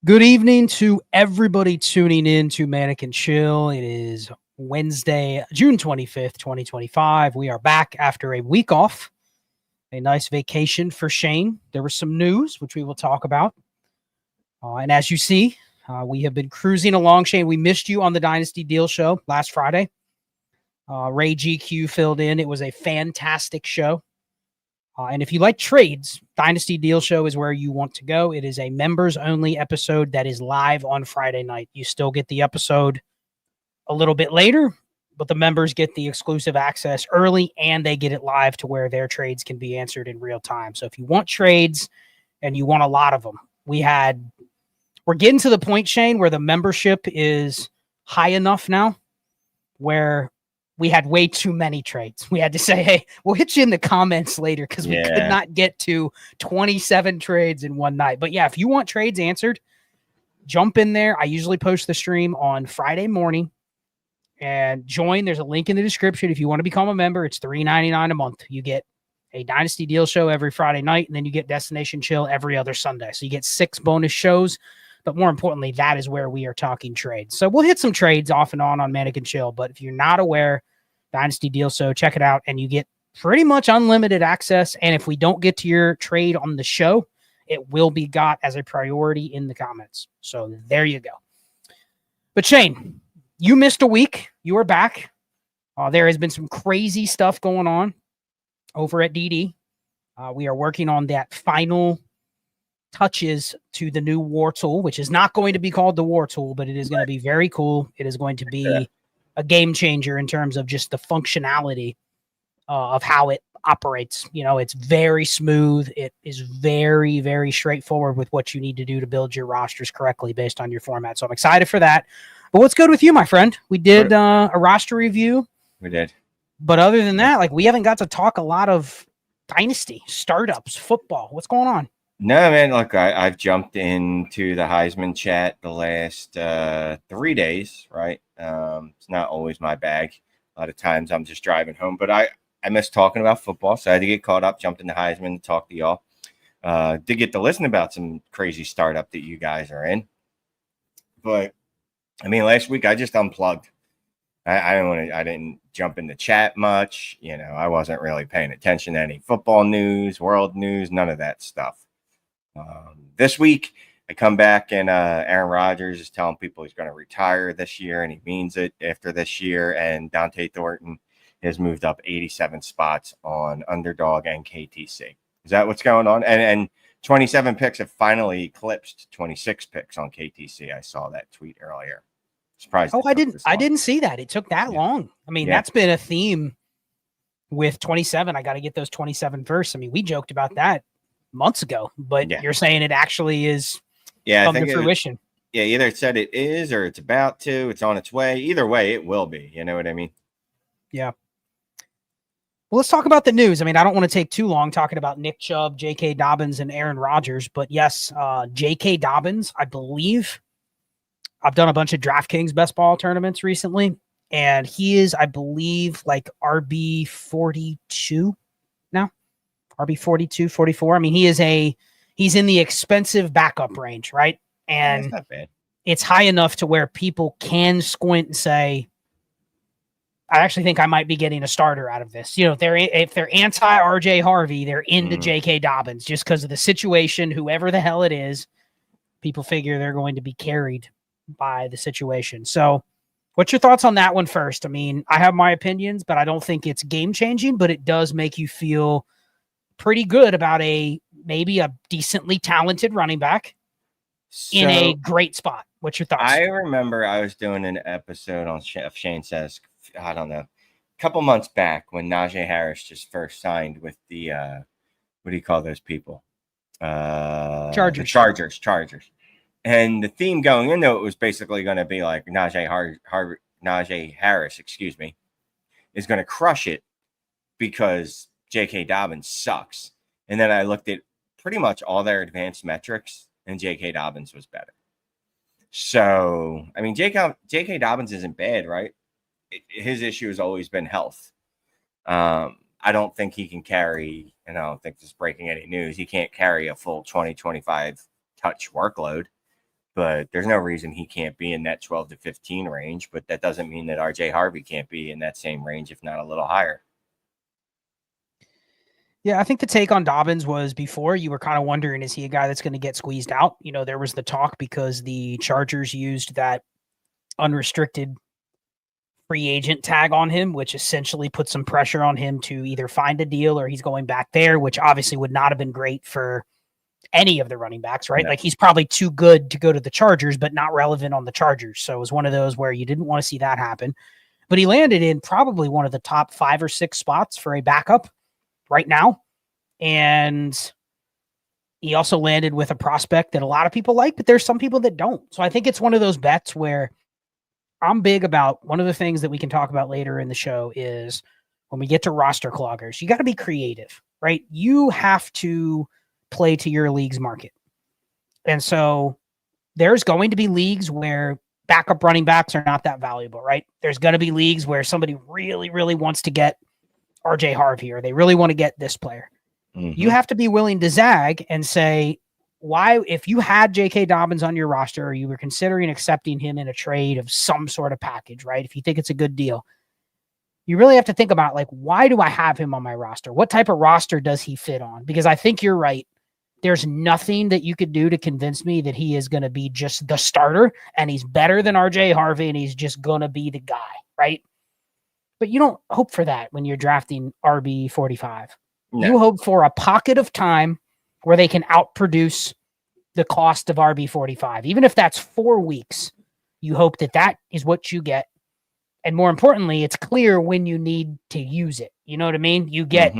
Good evening to everybody tuning in to Manic and Chill. It is Wednesday, June 25th, 2025. We are back after a week off, a nice vacation for Shane. There was some news, which we will talk about. And as you see, we have been cruising along. Shane, we missed you on the Dynasty Deal Show last Friday. Ray GQ filled in. It was a fantastic show. And if you like trades, Dynasty Deal Show is where you want to go. It is a members-only episode that is live on Friday night. You still get the episode a little bit later, but the members get the exclusive access early, and they get it live to where their trades can be answered in real time. So if you want trades, and you want a lot of them, we're getting to the point, Shane, where the membership is high enough now where we had way too many trades. We had to say, hey, we'll hit you in the comments later because we could not get to 27 trades in one night. But yeah, if you want trades answered, jump in there. I usually post the stream on Friday morning and join. There's a link in the description. If you want to become a member, it's $3.99 a month. You get a Dynasty Deal Show every Friday night, and then you get Destination Chill every other Sunday. So you get 6 bonus shows. But more importantly, that is where we are talking trades. So we'll hit some trades off and on Manic and Chill. But if you're not aware, Dynasty Deal Show, check it out, and you get pretty much unlimited access. And if we don't get to your trade on the show, it will be got as a priority in the comments. So there you go. But Shane, you missed a week. You are back. There has been some crazy stuff going on over at DD. We are working on that final touches to the new War Tool, which is not going to be called the War Tool, but it is going to be very cool. It is going to be a game changer in terms of just the functionality of how it operates. You know, it's very smooth. It is very, very straightforward with what you need to do to build your rosters correctly based on your format. So I'm excited for that. But what's good with you, my friend? We did a roster review. We did. But other than that, like, we haven't got to talk a lot of Dynasty, startups, football. What's going on? No, man, look, I've jumped into the Heisman chat the last 3 days, right? It's not always my bag. A lot of times I'm just driving home, but I miss talking about football, so I had to get caught up, jumped into Heisman to talk to y'all. Did get to listen about some crazy startup that you guys are in. But, I mean, last week I just unplugged. I didn't jump in the chat much. You know, I wasn't really paying attention to any football news, world news, none of that stuff. This week, I come back and Aaron Rodgers is telling people he's going to retire this year, and he means it after this year. And Dante Thornton has moved up 87 spots on Underdog and KTC. Is that what's going on? And 27 picks have finally eclipsed 26 picks on KTC. I saw that tweet earlier. Surprised. Oh, I didn't see that. It took that long. I mean, that's been a theme with 27. I got to get those 27 first. I mean, we joked about that months ago, but you're saying it actually is come to fruition. Either it said it is or it's about to. It's on its way. Either way, it will be. You know what I mean? Yeah. Well, let's talk about the news. I mean, I don't want to take too long talking about Nick Chubb, J.K. Dobbins, and Aaron Rodgers, but yes, J.K. Dobbins, I believe. I've done a bunch of DraftKings best ball tournaments recently, and he is, I believe, like RB 42 now. RB 42, 44. I mean, he's in the expensive backup range, right? And that's not bad. It's high enough to where people can squint and say, I actually think I might be getting a starter out of this. You know, if they're anti RJ Harvey, they're into J.K. Dobbins just because of the situation, whoever the hell it is, people figure they're going to be carried by the situation. So what's your thoughts on that one first? I mean, I have my opinions, but I don't think it's game changing, but it does make you feel pretty good about maybe a decently talented running back in a great spot. What's your thoughts? I remember I was doing an episode on Shane Says, I don't know, a couple months back when Najee Harris just first signed with the, what do you call those people? Chargers. The Chargers. And the theme going into it was basically going to be like Najee Harris, is going to crush it because J.K. Dobbins sucks. And then I looked at pretty much all their advanced metrics, and J.K. Dobbins was better. So, I mean, J.K. Dobbins isn't bad, right? His issue has always been health. I don't think he can carry, and I don't think this is breaking any news, he can't carry a full 20-25 touch workload. but there's no reason he can't be in that 12 to 15 range. But that doesn't mean that RJ Harvey can't be in that same range, if not a little higher. Yeah, I think the take on Dobbins was before you were kind of wondering, is he a guy that's going to get squeezed out? You know, there was the talk because the Chargers used that unrestricted free agent tag on him, which essentially put some pressure on him to either find a deal or he's going back there, which obviously would not have been great for any of the running backs, right? No. Like he's probably too good to go to the Chargers, but not relevant on the Chargers. So it was one of those where you didn't want to see that happen. But he landed in probably one of the top 5 or 6 spots for a backup right now. And he also landed with a prospect that a lot of people like, but there's some people that don't. So I think it's one of those bets where I'm big about. One of the things that we can talk about later in the show is when we get to roster cloggers, you got to be creative, right? You have to play to your league's market. And so there's going to be leagues where backup running backs are not that valuable, right? There's going to be leagues where somebody really, really wants to get RJ Harvey or they really want to get this player. Mm-hmm. You have to be willing to zag and say, why, if you had J.K. Dobbins on your roster or you were considering accepting him in a trade of some sort of package, right? If you think it's a good deal, you really have to think about, like, why do I have him on my roster? What type of roster does he fit on? Because I think you're right. There's nothing that you could do to convince me that he is going to be just the starter and he's better than RJ Harvey and he's just going to be the guy, right? But you don't hope for that when you're drafting RB 45. No. You hope for a pocket of time where they can outproduce the cost of RB 45. Even if that's 4 weeks, you hope that that is what you get. And more importantly, it's clear when you need to use it. You know what I mean? You get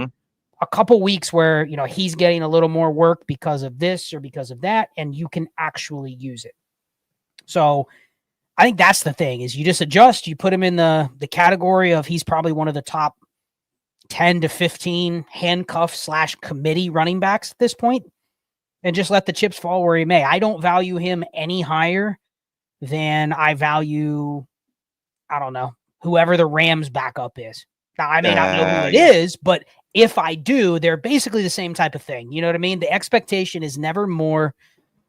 a couple weeks where, you know, he's getting a little more work because of this or because of that, and you can actually use it. So I think that's the thing, is you just adjust, you put him in the category of he's probably one of the top 10 to 15 handcuff / committee running backs at this point, and just let the chips fall where he may. I don't value him any higher than I value, I don't know, whoever the Rams backup is. Now, I may not know who it is, but if I do, they're basically the same type of thing. You know what I mean? The expectation is never more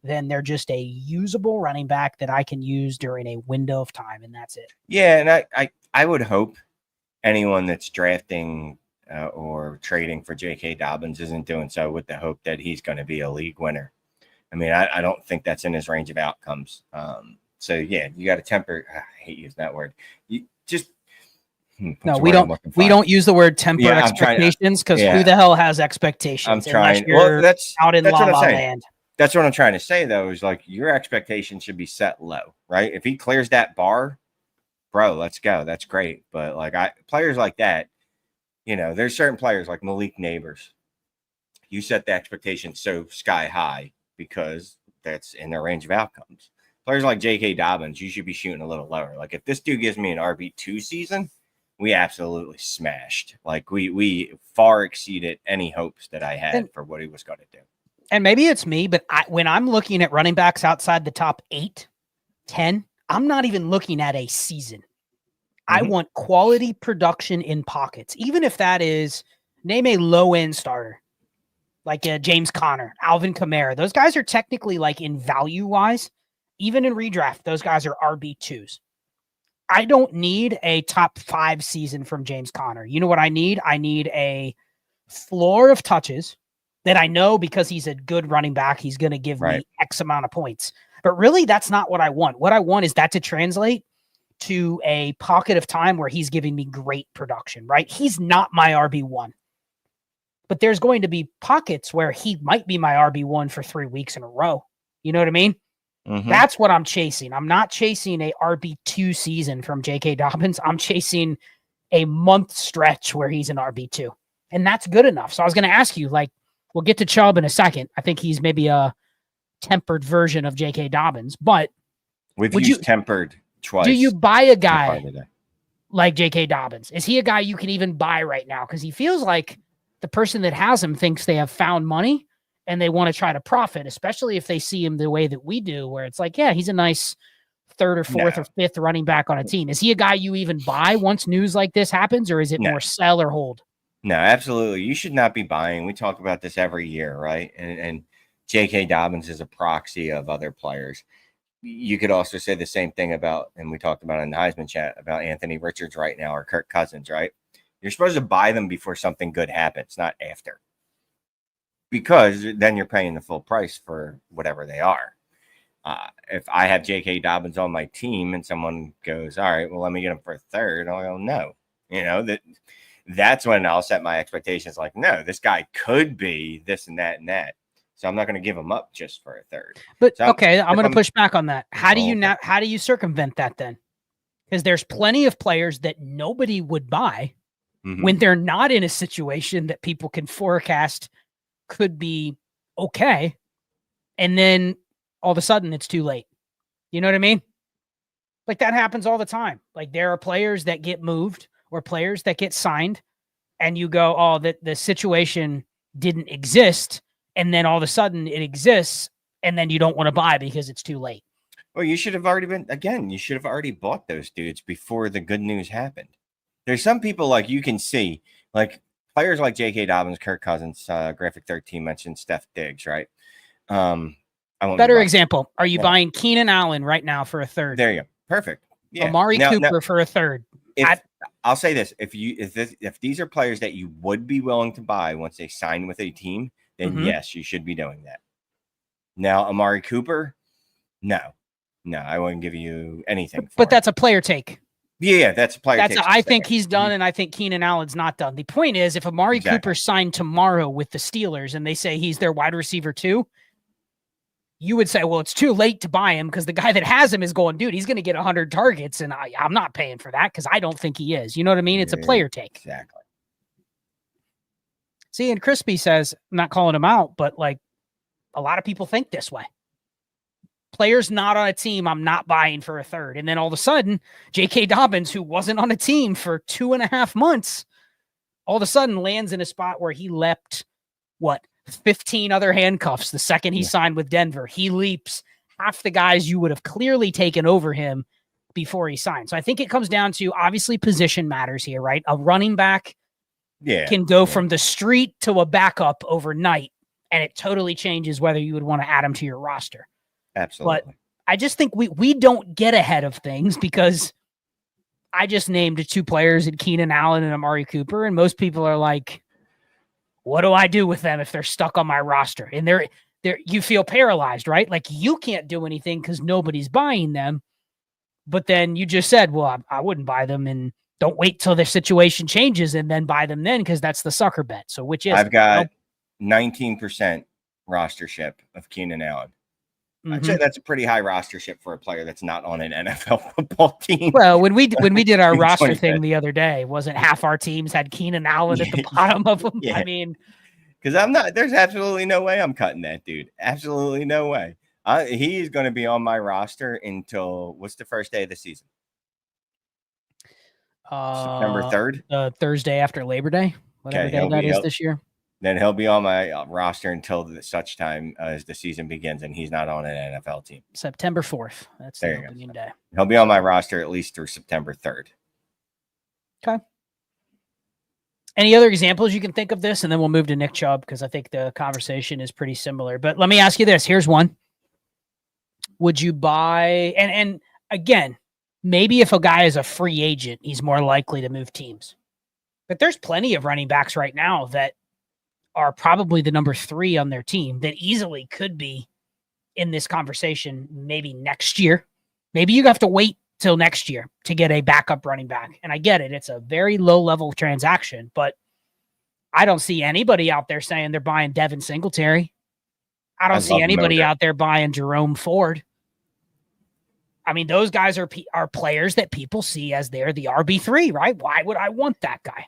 than they're just a usable running back that I can use during a window of time, and that's it. Yeah, and I would hope anyone that's drafting or trading for J.K. Dobbins isn't doing so with the hope that he's going to be a league winner. I mean, I don't think that's in his range of outcomes. So, yeah, you got to temper. I hate using that word. You just no, we don't use the word temper expectations, because who the hell has expectations? I'm trying. Well, that's out in that's La La what I'm saying. Land. That's what I'm trying to say, though, is like your expectation should be set low, right? If he clears that bar, bro, let's go. That's great. But like players like that, you know, there's certain players like Malik Neighbors. You set the expectation so sky high because that's in their range of outcomes. Players like J.K. Dobbins, you should be shooting a little lower. Like if this dude gives me an RB2 season, we absolutely smashed. Like we far exceeded any hopes that I had for what he was going to do. And maybe it's me, but when I'm looking at running backs outside the top 8, 10, I'm not even looking at a season. I want quality production in pockets, even if that is, name a low-end starter, like James Conner, Alvin Kamara. Those guys are technically, like, in value-wise, even in redraft, those guys are RB2s. I don't need a top 5 season from James Conner. You know what I need? I need a floor of touches that I know, because he's a good running back, he's going to give me X amount of points. But really, that's not what I want. What I want is that to translate to a pocket of time where he's giving me great production, right? He's not my RB1. But there's going to be pockets where he might be my RB1 for 3 weeks in a row. You know what I mean? That's what I'm chasing. I'm not chasing a RB2 season from J.K. Dobbins. I'm chasing a month stretch where he's an RB2. And that's good enough. So I was going to ask you, like, we'll get to Chubb in a second. I think he's maybe a tempered version of J.K. Dobbins. But we've used tempered twice. Do you buy a guy like J.K. Dobbins? Is he a guy you can even buy right now? Because he feels like the person that has him thinks they have found money and they want to try to profit, especially if they see him the way that we do, where it's like, yeah, he's a nice 3rd or 4th or 5th running back on a team. Is he a guy you even buy once news like this happens, or is it more sell or hold? No, absolutely. You should not be buying. We talk about this every year, right? And J.K. Dobbins is a proxy of other players. you could also say the same thing about, and we talked about in the Heisman chat, about Anthony Richards right now or Kirk Cousins, right? You're supposed to buy them before something good happens, not after. Because then you're paying the full price for whatever they are. If I have J.K. Dobbins on my team and someone goes, all right, well, let me get him for a third, I'll go, no. You know, that's when I'll set my expectations like, no, this guy could be this and that and that. So I'm not going to give him up just for a third. But so okay, I'm going to push back on that. How do you circumvent that then? Because there's plenty of players that nobody would buy when they're not in a situation that people can forecast could be okay. And then all of a sudden it's too late. You know what I mean? Like that happens all the time. Like there are players that get moved or players that get signed and you go, oh, the situation didn't exist. And then all of a sudden it exists and then you don't want to buy because it's too late. Well, you should have already bought those dudes before the good news happened. There's some people like you can see, like players like J.K. Dobbins, Kirk Cousins, Graphic 13 mentioned Steph Diggs, right? Better example. Are you buying Keenan Allen right now for a third? There you go. Perfect. Yeah. Amari Cooper for a third. I'll say this: if these are players that you would be willing to buy once they sign with a team, then yes, you should be doing that. Now, Amari Cooper, no, I wouldn't give you anything. But that's a player take. Yeah, that's a player take. I think he's done, and I think Keenan Allen's not done. The point is, if Amari Cooper signed tomorrow with the Steelers and they say he's their wide receiver too, you would say, well, it's too late to buy him because the guy that has him is going, dude, he's going to get 100 targets, and I'm not paying for that because I don't think he is. You know what I mean? It's a player take. Exactly. See, and Crispy says, I'm not calling him out, but like a lot of people think this way. Players not on a team, I'm not buying for a third. And then all of a sudden, J.K. Dobbins, who wasn't on a team for 2.5 months, all of a sudden lands in a spot where he leapt, 15 other handcuffs the second he signed with Denver. He leaps half the guys you would have clearly taken over him before he signed. So I think it comes down to, obviously, position matters here, right? A running back can go from the street to a backup overnight, and it totally changes whether you would want to add him to your roster. Absolutely. But I just think we don't get ahead of things because I just named 2 players in Keenan Allen and Amari Cooper, and most people are like, what do I do with them if they're stuck on my roster? And you feel paralyzed, right? Like you can't do anything because nobody's buying them. But then you just said, well, I wouldn't buy them, and don't wait till their situation changes and then buy them then because that's the sucker bet. So which is I've got 19% rostership of Keenan Allen. I'd say that's a pretty high rostership for a player that's not on an NFL football team. Well, when we did our roster thing the other day, wasn't half our teams had Keenan Allen at the bottom of them? Yeah. I mean, because there's absolutely no way I'm cutting that dude. Absolutely no way. He is going to be on my roster until what's the first day of the season? September 3rd? Thursday after Labor Day, whatever day that is this year. Then he'll be on my roster until such time as the season begins, and he's not on an NFL team. September 4th. That's the opening day. He'll be on my roster at least through September 3rd. Okay. Any other examples you can think of this? And then we'll move to Nick Chubb because I think the conversation is pretty similar. But let me ask you this. Here's one. Would you buy, and again, maybe if a guy is a free agent, he's more likely to move teams. But there's plenty of running backs right now that are probably the number 3 on their team that easily could be in this conversation maybe next year. Maybe you have to wait till next year to get a backup running back. And I get it. It's a very low-level transaction, but I don't see anybody out there saying they're buying Devin Singletary. I don't see anybody out there buying Jerome Ford. I mean, those guys are players that people see as they're the RB3, right? Why would I want that guy?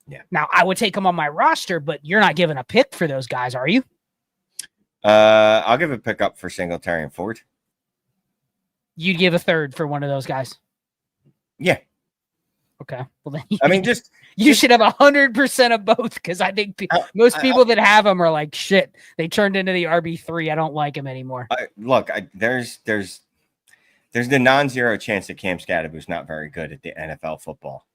Yeah. Now, I would take them on my roster, but you're not giving a pick for those guys, are you? I'll give a pick up for Singletary and Ford. You'd give a third for one of those guys? Yeah. Okay. Well, then you should have 100% of both because I think most people that have them are like, shit, they turned into the RB3. I don't like him anymore. There's the non-zero chance that Cam Scadaboo's not very good at the NFL football.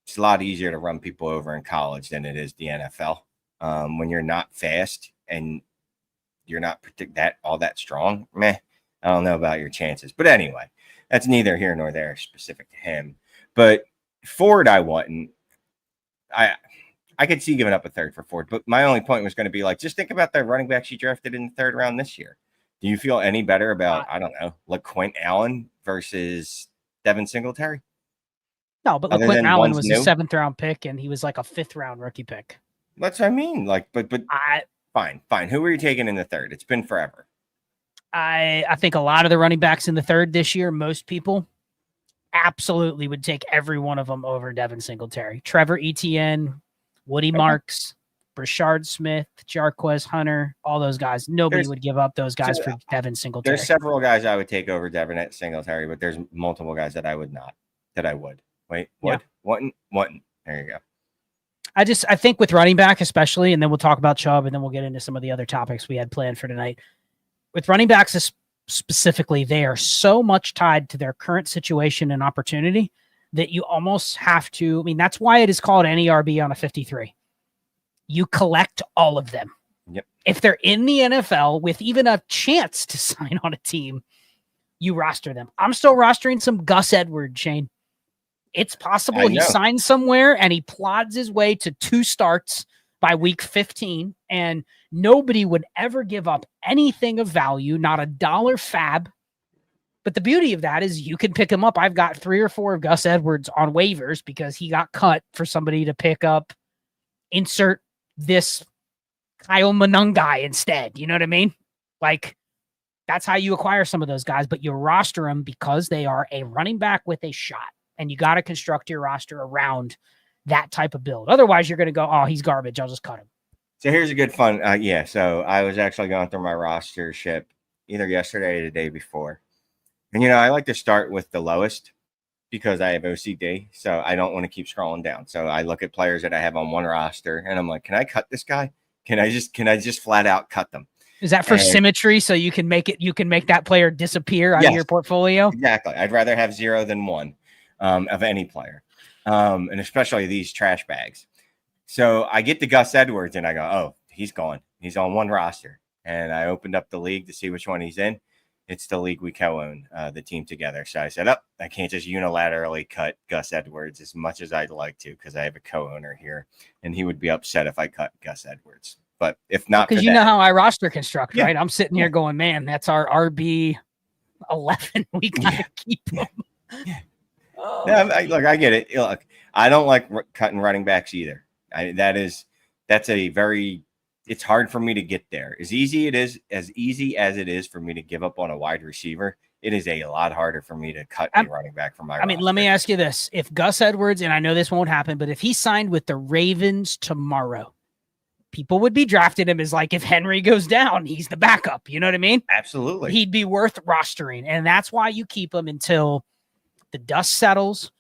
It's a lot easier to run people over in college than it is the NFL. When you're not fast and you're not all that strong, meh, I don't know about your chances. But anyway, that's neither here nor there, specific to him. But Ford, I wouldn't. I could see giving up a third for Ford, but my only point was going to be like, just think about the running backs you drafted in the third round this year. Do you feel any better about, I don't know, LaQuint Allen versus Devin Singletary? No, but LaQuint Allen was a 7th round pick, and he was like a 5th round rookie pick. That's what I mean. Like, but fine. Who are you taking in the third? It's been forever. I think a lot of the running backs in the third this year, most people absolutely would take every one of them over Devin Singletary. Trevor Etienne, Woody Marks, Brashard Smith, Jarquez Hunter, all those guys. Nobody would give up those guys for Devin Singletary. There's several guys I would take over Devin at Singletary, but there's multiple guys that I would not. That I would. Wait, what? Yeah. What? There you go. I think with running back especially, and then we'll talk about Chubb, and then we'll get into some of the other topics we had planned for tonight. With running backs specifically, they are so much tied to their current situation and opportunity that you almost have to, I mean, that's why it is called NERB on a 53. You collect all of them. Yep. If they're in the NFL with even a chance to sign on a team, you roster them. I'm still rostering some Gus Edwards, Shane. It's possible he signs somewhere and he plods his way to 2 starts by week 15, and nobody would ever give up anything of value, not a dollar fab. But the beauty of that is you can pick him up. I've got 3 or 4 of Gus Edwards on waivers because he got cut for somebody to pick up, insert this Kyle Monangai instead. You know what I mean? Like, that's how you acquire some of those guys, but you roster them because they are a running back with a shot, and you got to construct your roster around that type of build. Otherwise, you're going to go, oh, he's garbage, I'll just cut him. So here's a good fun. So I was actually going through my rostership either yesterday or the day before. And, I like to start with the lowest because I have OCD. So I don't want to keep scrolling down. So I look at players that I have on one roster and I'm like, can I cut this guy? Can I just flat out cut them? Is that for symmetry? So you can make that player disappear out of your portfolio? Exactly. I'd rather have 0 than 1 of any player. And especially these trash bags. So I get to Gus Edwards and I go, oh, he's gone. He's on one roster. And I opened up the league to see which one he's in. It's the league we co-own, the team together. So I said, I can't just unilaterally cut Gus Edwards as much as I'd like to because I have a co-owner here. And he would be upset if I cut Gus Edwards. But if not, because know how I roster construct, right? I'm sitting here going, man, that's our RB 11. We got to keep him. Yeah. Oh, look, I get it. Look, I don't like cutting running backs either. It's hard for me to get there. As easy as it is for me to give up on a wide receiver, it is a lot harder for me to cut a running back from my roster. Let me ask you this. If Gus Edwards, and I know this won't happen, but if he signed with the Ravens tomorrow, people would be drafting him as like, if Henry goes down, he's the backup. You know what I mean? Absolutely. He'd be worth rostering. And that's why you keep him until the dust settles.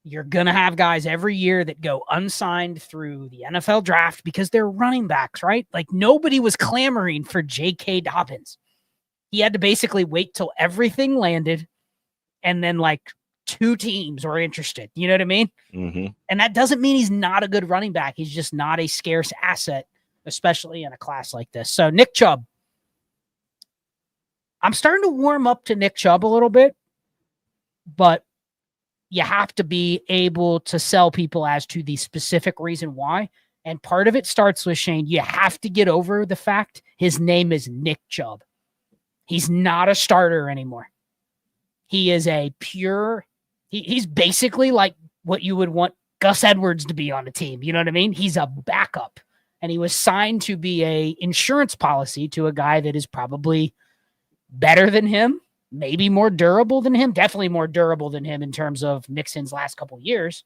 You're going to have guys every year that go unsigned through the NFL draft because they're running backs, right? Like, nobody was clamoring for J.K. Dobbins. He had to basically wait till everything landed, and then like 2 teams were interested. You know what I mean? Mm-hmm. And that doesn't mean he's not a good running back. He's just not a scarce asset, especially in a class like this. So Nick Chubb. I'm starting to warm up to Nick Chubb a little bit, but you have to be able to sell people as to the specific reason why. And part of it starts with, Shane, you have to get over the fact his name is Nick Chubb. He's not a starter anymore. He is a pure, he's basically like what you would want Gus Edwards to be on the team. You know what I mean? He's a backup. And he was signed to be a insurance policy to a guy that is probably better than him. Maybe more durable than him, definitely more durable than him in terms of Mixon's last couple of years.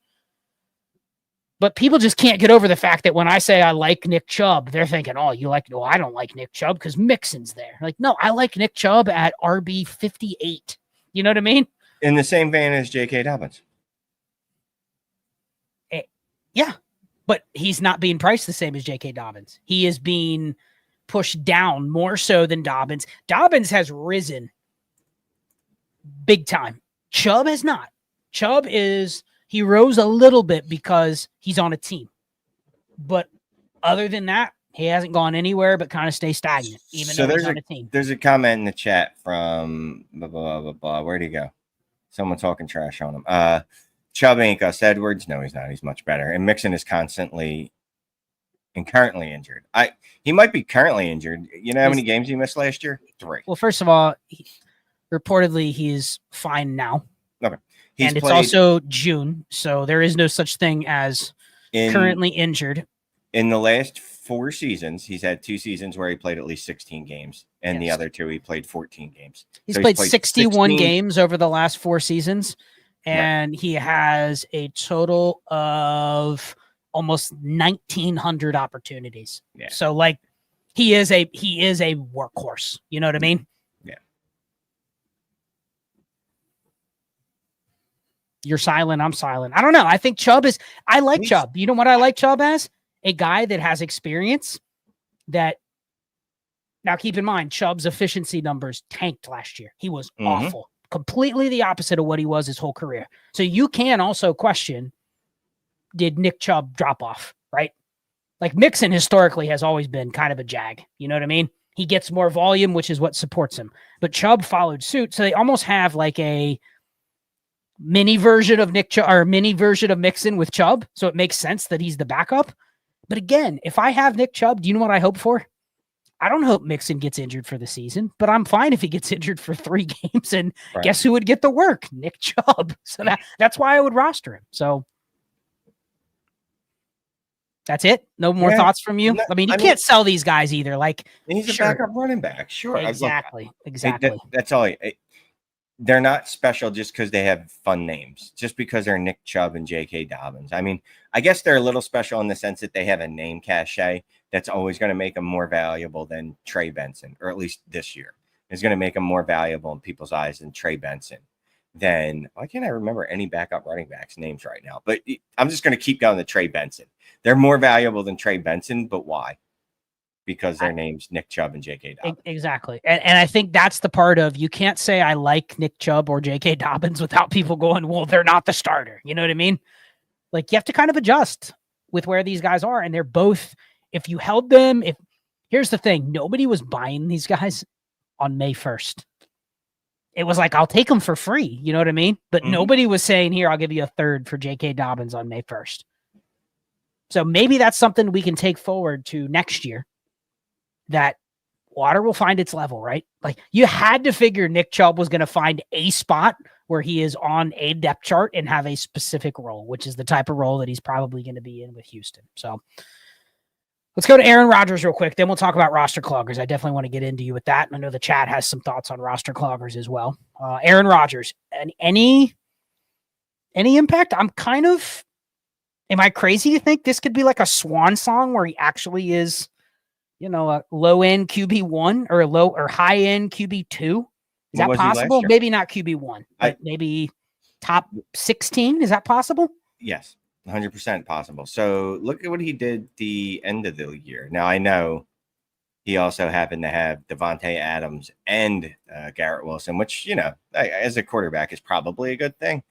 But people just can't get over the fact that when I say I like Nick Chubb, they're thinking, oh, I don't like Nick Chubb because Mixon's there. Like, no, I like Nick Chubb at RB 58. You know what I mean? In the same vein as J.K. Dobbins. Yeah, but he's not being priced the same as J.K. Dobbins. He is being pushed down more so than Dobbins. Dobbins has risen big time. Chubb has not. He rose a little bit because he's on a team. But other than that, He hasn't gone anywhere, but kind of stay stagnant, even though he's on a team. There's a comment in the chat from blah, blah, blah, blah. Where'd he go? Someone talking trash on him. Chubb ain't Gus Edwards. No, he's not. He's much better. And Mixon is constantly and currently injured. He might be currently injured. You know how many games he missed last year? 3. Well, first of all, reportedly he's fine now. Okay. It's also June, so there is no such thing as currently injured. In the last 4 seasons, he's had 2 seasons where he played at least 16 games, and the other 2 he played 14 games. He's played 61 games over the last 4 seasons, and he has a total of almost 1,900 opportunities. Yeah. So, like, he is a workhorse. You know what I mean? Yeah. You're silent. I'm silent. I don't know. I think Chubb is. I like Chubb. You know what I like Chubb as? A guy that has experience. That now keep in mind, Chubb's efficiency numbers tanked last year. He was awful, completely the opposite of what he was his whole career. So you can also question, did Nick Chubb drop off, right? Like Mixon historically has always been kind of a jag. You know what I mean? He gets more volume, which is what supports him. But Chubb followed suit. So they almost have like a mini version of Nick Chubb or mini version of Mixon with Chubb. So it makes sense that he's the backup. But again, if I have Nick Chubb, do you know what I hope for? I don't hope Mixon gets injured for the season, but I'm fine if he gets injured for 3 games. And guess who would get the work? Nick Chubb. So that's why I would roster him. So that's it. No more thoughts from you. I mean, you can't sell these guys either. Like he's a backup running back. Sure. Exactly. That's all. They're not special just because they have fun names, just because they're Nick Chubb and J.K. Dobbins. I mean, I guess they're a little special in the sense that they have a name cachet that's always going to make them more valuable than Trey Benson, or at least this year is going to make them more valuable in people's eyes than Trey Benson. Then why can't I remember any backup running backs' names right now? But I'm just going to keep going to Trey Benson. They're more valuable than Trey Benson, but why? Because their name's Nick Chubb and J.K. Dobbins. Exactly. And I think that's the part of you can't say I like Nick Chubb or J.K. Dobbins without people going, well, they're not the starter. You know what I mean? Like you have to kind of adjust with where these guys are. And they're both, if you held them, here's the thing, nobody was buying these guys on May 1st. It was like, I'll take them for free. You know what I mean? But nobody was saying, here, I'll give you a third for J.K. Dobbins on May 1st. So maybe that's something we can take forward to next year. That water will find its level, right? Like you had to figure Nick Chubb was going to find a spot where he is on a depth chart and have a specific role, which is the type of role that he's probably going to be in with Houston. So let's go to Aaron Rodgers real quick. Then we'll talk about roster cloggers. I definitely want to get into you with that. I know the chat has some thoughts on roster cloggers as well. Aaron Rodgers, and any impact? Am I crazy to think this could be like a swan song where he actually is, a low-end QB1 or a low or high-end QB2? Is that possible? Maybe not QB1, but maybe top 16. Is that possible? Yes, 100% possible. So look at what he did the end of the year. Now, I know he also happened to have Devontae Adams and Garrett Wilson, which, as a quarterback is probably a good thing.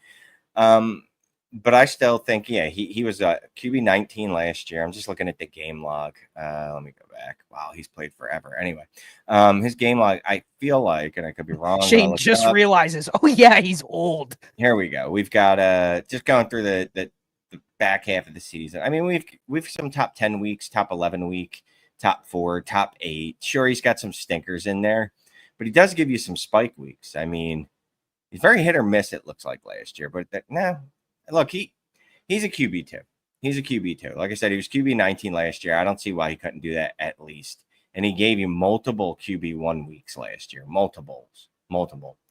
But I still think, he was a QB 19 last year. I'm just looking at the game log. Let me go back. Wow, he's played forever. Anyway, his game log, I feel like, and I could be wrong. Shane just realizes, he's old. Here we go. We've got just going through the back half of the season. I mean, we've some top 10 weeks, top 11 week, top 4, top 8. Sure, he's got some stinkers in there, but he does give you some spike weeks. I mean, he's very hit or miss, it looks like last year, but look, he's a QB2. He's a QB2. Like I said, he was QB 19 last year. I don't see why he couldn't do that at least. And he gave you multiple QB1 weeks last year. Multiple,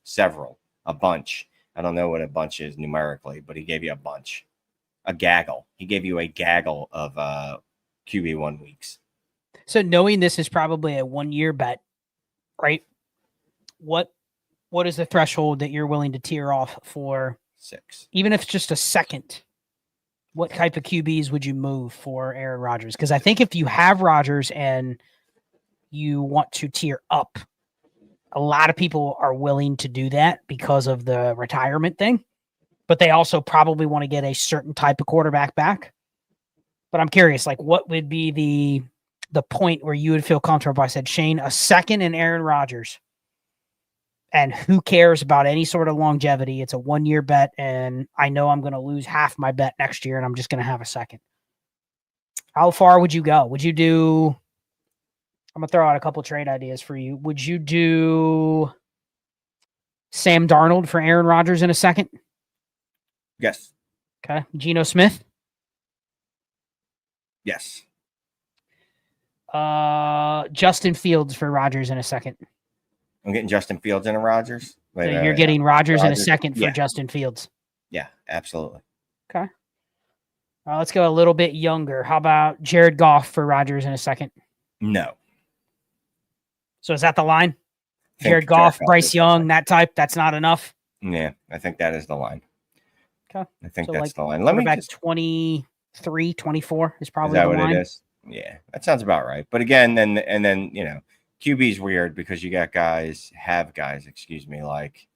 several, a bunch. I don't know what a bunch is numerically, but he gave you a bunch. A gaggle. He gave you a gaggle of QB1 weeks. So knowing this is probably a 1-year bet, right? What is the threshold that you're willing to tear off for 6? Even if it's just a second, what type of QBs would you move for Aaron Rodgers? Because I think if you have Rodgers and you want to tier up, a lot of people are willing to do that because of the retirement thing, but they also probably want to get a certain type of quarterback back. But I'm curious, like what would be the point where you would feel comfortable. I said, Shane, a second in Aaron Rodgers. And who cares about any sort of longevity? It's a 1-year bet, and I know I'm going to lose half my bet next year, and I'm just going to have a second. How far would you go? Would you do? I'm going to throw out a couple trade ideas for you. Would you do Sam Darnold for Aaron Rodgers in a second? Yes. Okay. Geno Smith? Yes. Justin Fields for Rodgers in a second. I'm getting Justin Fields and a Rodgers. So you're getting Rodgers in a second for Yeah. Justin Fields. Yeah, absolutely. Okay. Let's go a little bit younger. How about Jared Goff for Rodgers in a second? No. So is that the line? Jared Goff, Bryce Young, that type? That's not enough? Yeah, I think that is the line. Okay. I think So that's like the line. Let me back just 23, 24 is probably Is that the what line. it is? Yeah, that sounds about right. But again, then QB's weird because you got guys, like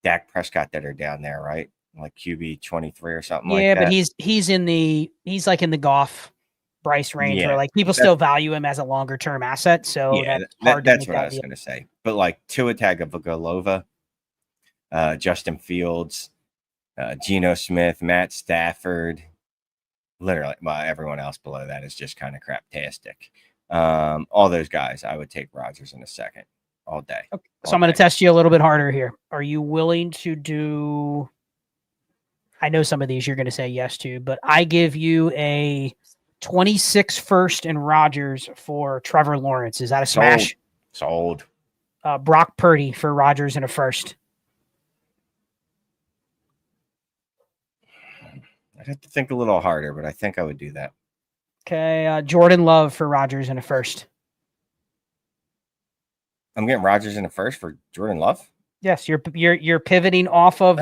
Dak Prescott that are down there, right? Like QB 23 or something like that. Yeah, but he's like in the Goff Bryce range where like people still value him as a longer term asset. So that's what I was going to say. But like Tua Tagovailoa, Justin Fields, Geno Smith, Matt Stafford, literally, well, everyone else below that is just kind of craptastic. All those guys, I would take Rodgers in a second, all day. Okay. So I'm going to test you a little bit harder here. Are you willing to do? I know some of these you're going to say yes to, but I give you a 26 first and Rodgers for Trevor Lawrence. Is that a smash? Sold. Brock Purdy for Rodgers in a first. I'd have to think a little harder, but I think I would do that. Okay, Jordan Love for Rodgers in a first. I'm getting Rodgers in a first for Jordan Love. Yes, you're pivoting off of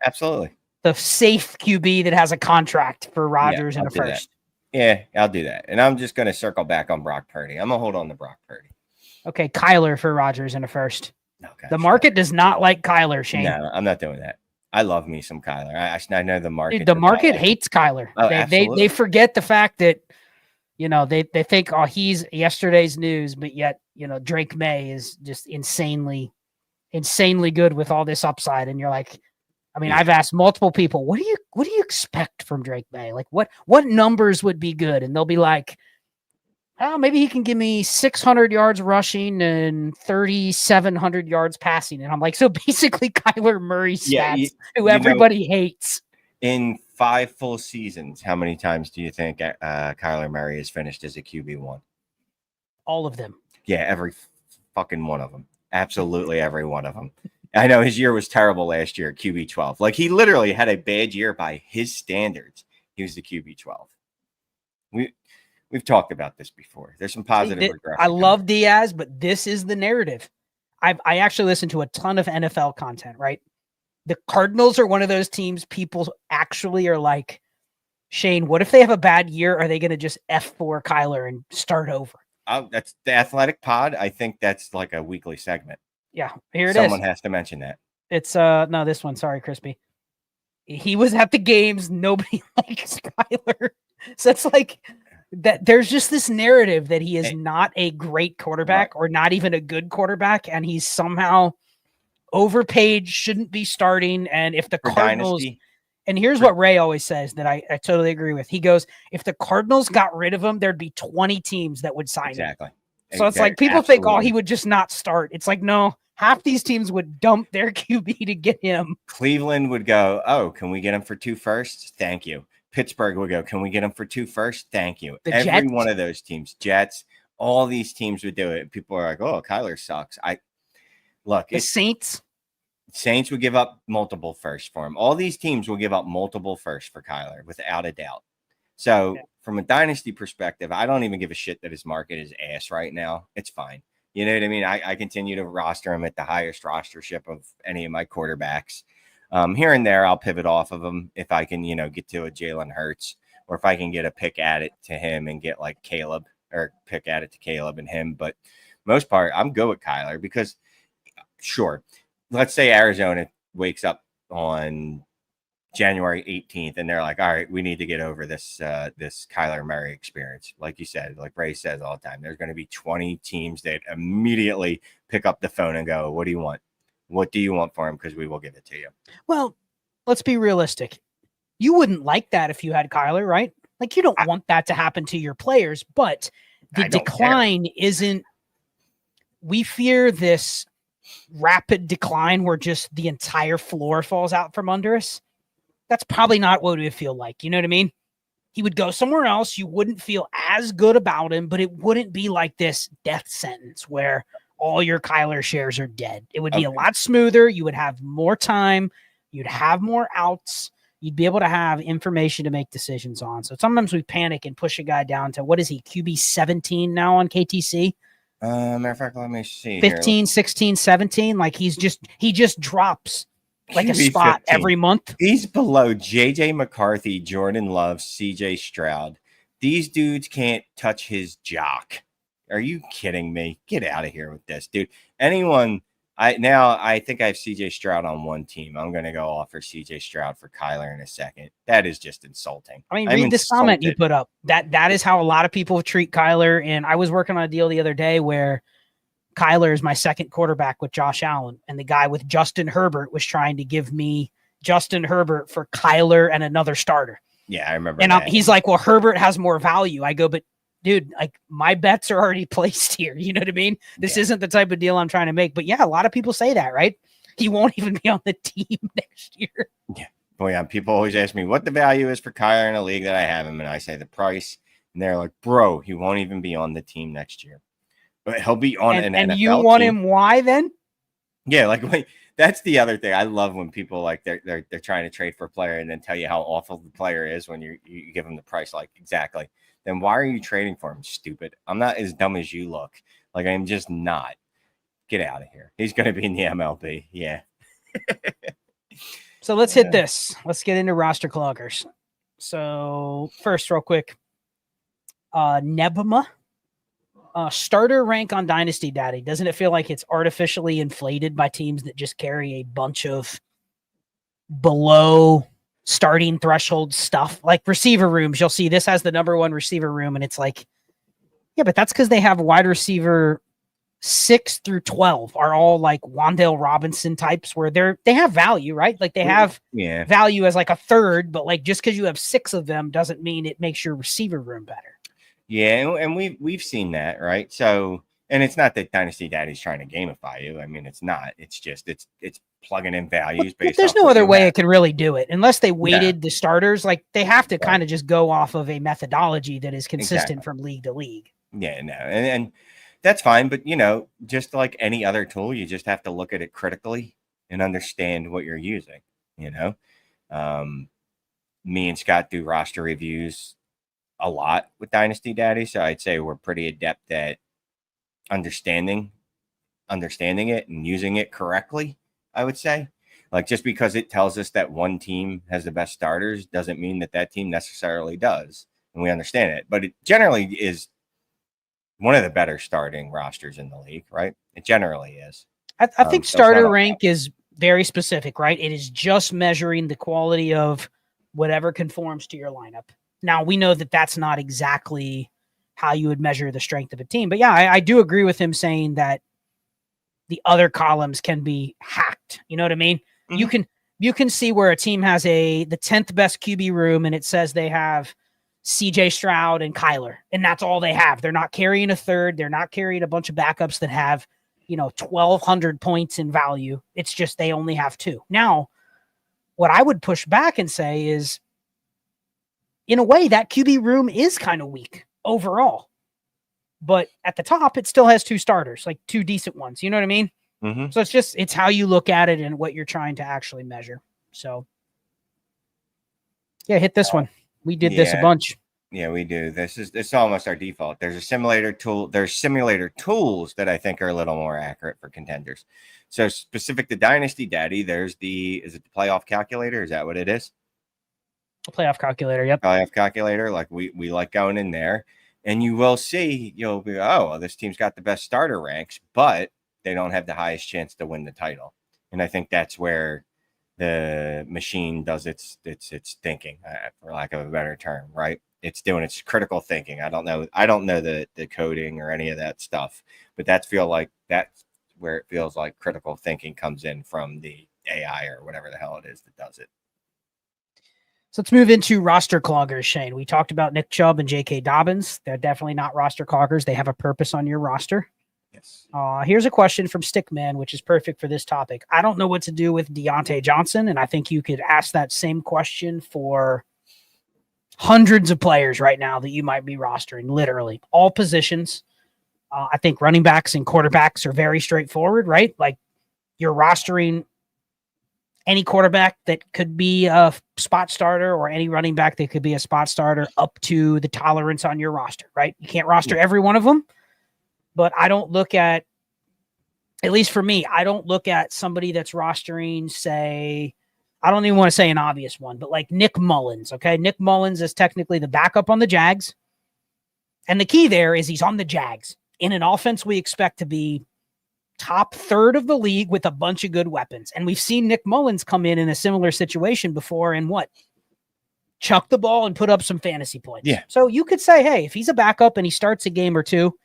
absolutely the safe QB that has a contract for Rodgers in a first. Yeah, I'll do that, and I'm just going to circle back on Brock Purdy. I'm gonna hold on to Brock Purdy. Okay, Kyler for Rodgers in a first. Oh, gosh, the market does not like Kyler, Shane. No, I'm not doing that. I love me some Kyler. I know the market. Dude, the market hates Kyler. Oh, they forget the fact that they think he's yesterday's news, but yet Drake May is just insanely good with all this upside, and you're like, I mean, I've asked multiple people, what do you expect from Drake May? Like what numbers would be good? And they'll be like, oh, maybe he can give me 600 yards rushing and 3,700 yards passing. And I'm like, so basically Kyler Murray stats, who everybody hates. In 5 full seasons, how many times do you think Kyler Murray has finished as a QB1? All of them. Yeah, every fucking one of them. Absolutely every one of them. I know his year was terrible last year, QB12. Like, he literally had a bad year by his standards. He was the QB12. We've talked about this before. There's some positive regression. I love Diaz, but this is the narrative. I actually listen to a ton of NFL content, right? The Cardinals are one of those teams people actually are like, Shane, what if they have a bad year? Are they going to just F4 Kyler and start over? That's the Athletic Pod. I think that's like a weekly segment. Yeah, here it is. Someone has to mention that. It's no, this one. Sorry, Crispy. He was at the games. Nobody likes Kyler. So it's like that. There's just this narrative that he is not a great quarterback or not even a good quarterback, and he's somehow overpaid, shouldn't be starting. And if the Cardinals, and here's what Ray always says that I totally agree with. He goes, if the Cardinals got rid of him, there'd be 20 teams that would sign him. So it's like people think, oh, he would just not start. It's like, no, half these teams would dump their QB to get him. Cleveland would go, oh, can we get him for 2 firsts? Thank you. Pittsburgh would go, can we get him for 2 firsts? Thank you. Every one of those teams, Jets, all these teams would do it. People are like, oh, Kyler sucks. The Saints would give up multiple firsts for him. All these teams will give up multiple firsts for Kyler, without a doubt. So from a dynasty perspective, I don't even give a shit that his market is ass right now. It's fine. You know what I mean? I continue to roster him at the highest rostership of any of my quarterbacks. Here and there, I'll pivot off of him if I can, get to a Jalen Hurts, or if I can get a pick at it to him and get like Caleb, or pick at it to Caleb and him. But most part, I'm good with Kyler because, sure, let's say Arizona wakes up on January 18th, and they're like, all right, we need to get over this this Kyler Murray experience. Like you said, like Ray says all the time, there's going to be 20 teams that immediately pick up the phone and go, what do you want? What do you want for him? Because we will give it to you. Well, let's be realistic. You wouldn't like that if you had Kyler, right? Like, you don't want that to happen to your players, but the decline isn't, we fear this rapid decline where just the entire floor falls out from under us. That's probably not what it would feel like. You know what I mean? He would go somewhere else. You wouldn't feel as good about him, but it wouldn't be like this death sentence where all your Kyler shares are dead. It would be a lot smoother. You would have more time. You'd have more outs. You'd be able to have information to make decisions on. So sometimes we panic and push a guy down to, what is he, QB 17 now on KTC? Matter of fact, let me see 15, 16, 17. Like he just drops like a spot 15. every month. He's below JJ McCarthy, Jordan Love, CJ Stroud. These dudes can't touch his jock. Are you kidding me? Get out of here with this, dude. Anyone, I think I have CJ Stroud on one team. I'm going to go offer CJ Stroud for Kyler in a second. That is just insulting. I mean, read this comment you put up. That is how a lot of people treat Kyler. And I was working on a deal the other day where Kyler is my second quarterback with Josh Allen, and the guy with Justin Herbert was trying to give me Justin Herbert for Kyler and another starter. Yeah, I remember. And he's like, well, Herbert has more value. I go, but dude, like my bets are already placed here. You know what I mean? This isn't the type of deal I'm trying to make. But yeah, a lot of people say that, right? He won't even be on the team next year. Yeah. Boy, yeah. People always ask me what the value is for Kyler in a league that I have him, and I say the price, and they're like, bro, he won't even be on the team next year. But he'll be on an NFL and you want team. him? Why then? Yeah, like that's the other thing. I love when people like they're trying to trade for a player and then tell you how awful the player is when you give them the price. Like exactly. Then why are you trading for him? Stupid. I'm not as dumb as you look. Like I'm just not. Get out of here. He's going to be in the MLB. Yeah. So let's hit this. Let's get into roster cloggers. So first, real quick, Nebama. Starter rank on Dynasty Daddy. Doesn't it feel like it's artificially inflated by teams that just carry a bunch of below starting threshold stuff? Like receiver rooms, you'll see this has the number one receiver room, and it's like, yeah, but that's because they have wide receiver 6 through 12 are all like Wan'Dale Robinson types where they have value, right? Like they have value as like a third, but like just because you have 6 of them doesn't mean it makes your receiver room better. Yeah, and we've seen that, right? So, and it's not that Dynasty Daddy's trying to gamify you. I mean, it's not. It's just it's plugging in values based. But there's no other way it can really do it unless they weighted the starters. Like they have to kind of just go off of a methodology that is consistent from league to league. Yeah, no, and that's fine. But just like any other tool, you just have to look at it critically and understand what you're using. Me and Scott do roster reviews a lot with Dynasty Daddy, so I'd say we're pretty adept at understanding it and using it correctly. I would say, like, just because it tells us that one team has the best starters doesn't mean that team necessarily does, and we understand it. But it generally is one of the better starting rosters in the league, right? It generally is. I think starter rank is very specific, right? It is just measuring the quality of whatever conforms to your lineup. Now, we know that that's not exactly how you would measure the strength of a team. But yeah, I do agree with him saying that the other columns can be hacked. You know what I mean? Mm-hmm. You can see where a team has the 10th best QB room and it says they have CJ Stroud and Kyler, and that's all they have. They're not carrying a third. They're not carrying a bunch of backups that have, 1,200 points in value. It's just they only have 2. Now, what I would push back and say is, in a way, that QB room is kind of weak overall. But at the top, it still has 2 starters, like 2 decent ones. You know what I mean? Mm-hmm. So it's how you look at it and what you're trying to actually measure. So, yeah, hit this one. We did this a bunch. Yeah, we do. This is almost our default. There's a simulator tool. There's simulator tools that I think are a little more accurate for contenders. So specific to Dynasty Daddy, is it the playoff calculator? Is that what it is? Playoff calculator, yep. Playoff calculator, like we like going in there, and you will see, you'll be, this team's got the best starter ranks, but they don't have the highest chance to win the title. And I think that's where the machine does its thinking, for lack of a better term, right? It's doing its critical thinking. I don't know the coding or any of that stuff, but that's where it feels like critical thinking comes in from the AI or whatever the hell it is that does it. So let's move into roster cloggers, Shane. We talked about Nick Chubb and J.K. Dobbins. They're definitely not roster cloggers. They have a purpose on your roster. Yes. Here's a question from Stickman, which is perfect for this topic. I don't know what to do with Deontay Johnson, and I think you could ask that same question for hundreds of players right now that you might be rostering, literally all positions. I think running backs and quarterbacks are very straightforward, right? Like you're rostering any quarterback that could be a spot starter or any running back that could be a spot starter up to the tolerance on your roster, right? You can't roster every one of them, but I don't look at least for me, I don't look at somebody that's rostering, say, I don't even want to say an obvious one, but like Nick Mullins, okay? Nick Mullins is technically the backup on the Jags. And the key there is he's on the Jags in an offense we expect to be top third of the league with a bunch of good weapons. And we've seen Nick Mullins come in a similar situation before and chuck the ball and put up some fantasy points. Yeah. So you could say, hey, if he's a backup and he starts a game or two,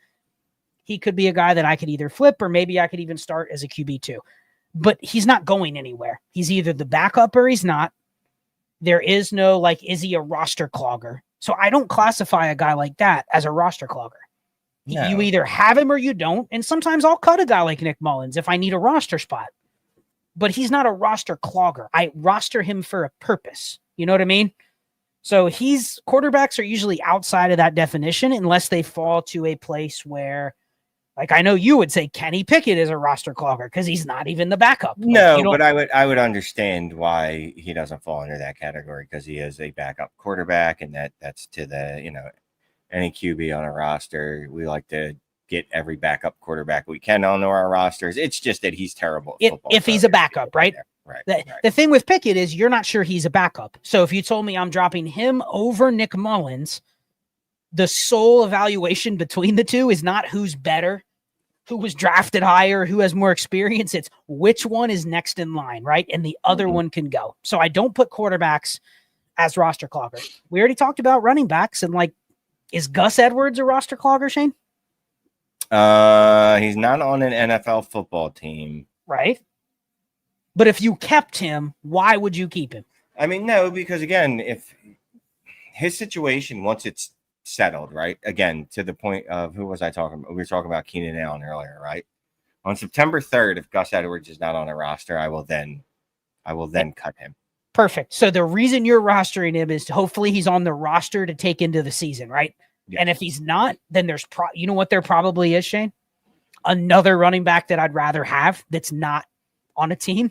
he could be a guy that I could either flip or maybe I could even start as a QB2. But he's not going anywhere. He's either the backup or he's not. There is no, is he a roster clogger? So I don't classify a guy like that as a roster clogger. No. You either have him or you don't. And sometimes I'll cut a guy like Nick Mullins if I need a roster spot. But he's not a roster clogger. I roster him for a purpose. You know what I mean? So quarterbacks are usually outside of that definition unless they fall to a place where, I know you would say Kenny Pickett is a roster clogger because he's not even the backup. No, but I would understand why he doesn't fall under that category because he is a backup quarterback, and that's to the, any QB on a roster. We like to get every backup quarterback we can onto our rosters. It's just that he's terrible at football. If he's a backup, right? Right. The thing with Pickett is you're not sure he's a backup. So if you told me I'm dropping him over Nick Mullins, the sole evaluation between the two is not who's better, who was drafted higher, who has more experience. It's which one is next in line, right? And the other one can go. So I don't put quarterbacks as roster cloggers. We already talked about running backs, and is Gus Edwards a roster clogger, Shane? He's not on an NFL football team. Right. But if you kept him, why would you keep him? I mean, no, because again, if his situation, once it's settled, right? Again, to the point of who was I talking about? We were talking about Keenan Allen earlier, right? On September 3rd, if Gus Edwards is not on a roster, I will then cut him. Perfect. So the reason you're rostering him is hopefully he's on the roster to take into the season, right? Yes. And if he's not, then there's you know what there probably is, Shane? Another running back that I'd rather have that's not on a team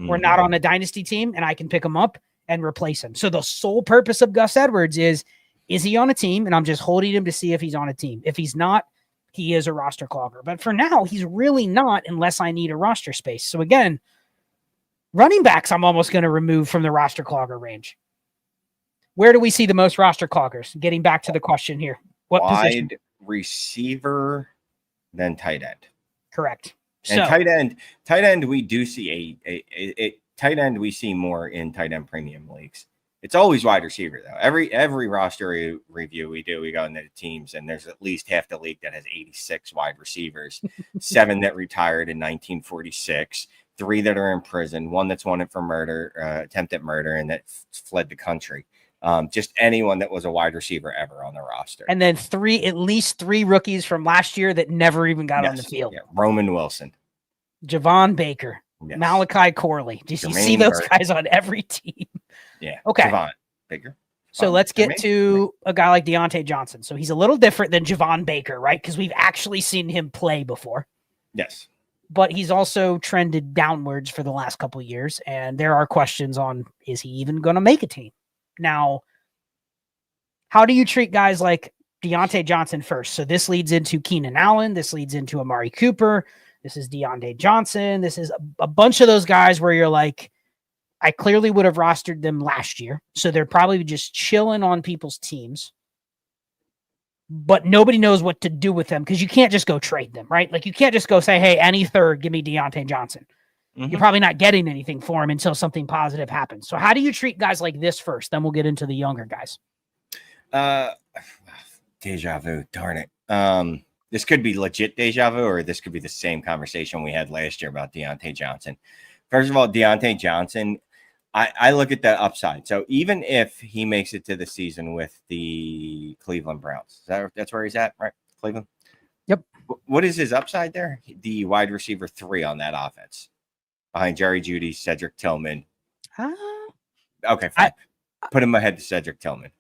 or not on a dynasty team, and I can pick him up and replace him. So the sole purpose of Gus Edwards is he on a team? And I'm just holding him to see if he's on a team. If he's not, he is a roster clogger. But for now, he's really not unless I need a roster space. So again, running backs, I'm almost going to remove from the roster clogger range. Where do we see the most roster cloggers? Getting back to the question here. What position? Wide receiver, then tight end. Correct. And tight end, we do see a tight end. We see more in tight end premium leagues. It's always wide receiver though. Every roster review we do, we go into the teams, and there's at least half the league that has 86 wide receivers, 7 that retired in 1946, 3 that are in prison, 1 that's wanted for murder, attempted murder, and that fled the country. Just anyone that was a wide receiver ever on the roster. And then at least 3 rookies from last year that never even got on the field. Yeah. Roman Wilson, Javon Baker, Malachi Corley. Do you see those guys on every team? Yeah. Okay. Javon Baker. So let's get to a guy like Deontay Johnson. So he's a little different than Javon Baker, right? Because we've actually seen him play before. Yes. But he's also trended downwards for the last couple of years. And there are questions on, is he even going to make a team? Now, how do you treat guys like Deontay Johnson first? So this leads into Keenan Allen. This leads into Amari Cooper. This is Deontay Johnson. This is a bunch of those guys where you're like, I clearly would have rostered them last year. So they're probably just chilling on people's teams. But nobody knows what to do with them because you can't just go trade them, right? You can't just go say, hey, any third, give me Deontay Johnson. You're probably not getting anything for him until something positive happens. So how do you treat guys like this first? Then we'll get into the younger guys. Deja vu, darn it. This could be legit deja vu, or this could be the same conversation we had last year about Deontay Johnson. First of all, Deontay Johnson, I look at the upside. So even if he makes it to the season with the Cleveland Browns, that's where he's at, right? Cleveland? Yep. What is his upside there? The wide receiver 3 on that offense behind Jerry Jeudy, Cedric Tillman. Okay, fine. Put him ahead to Cedric Tillman.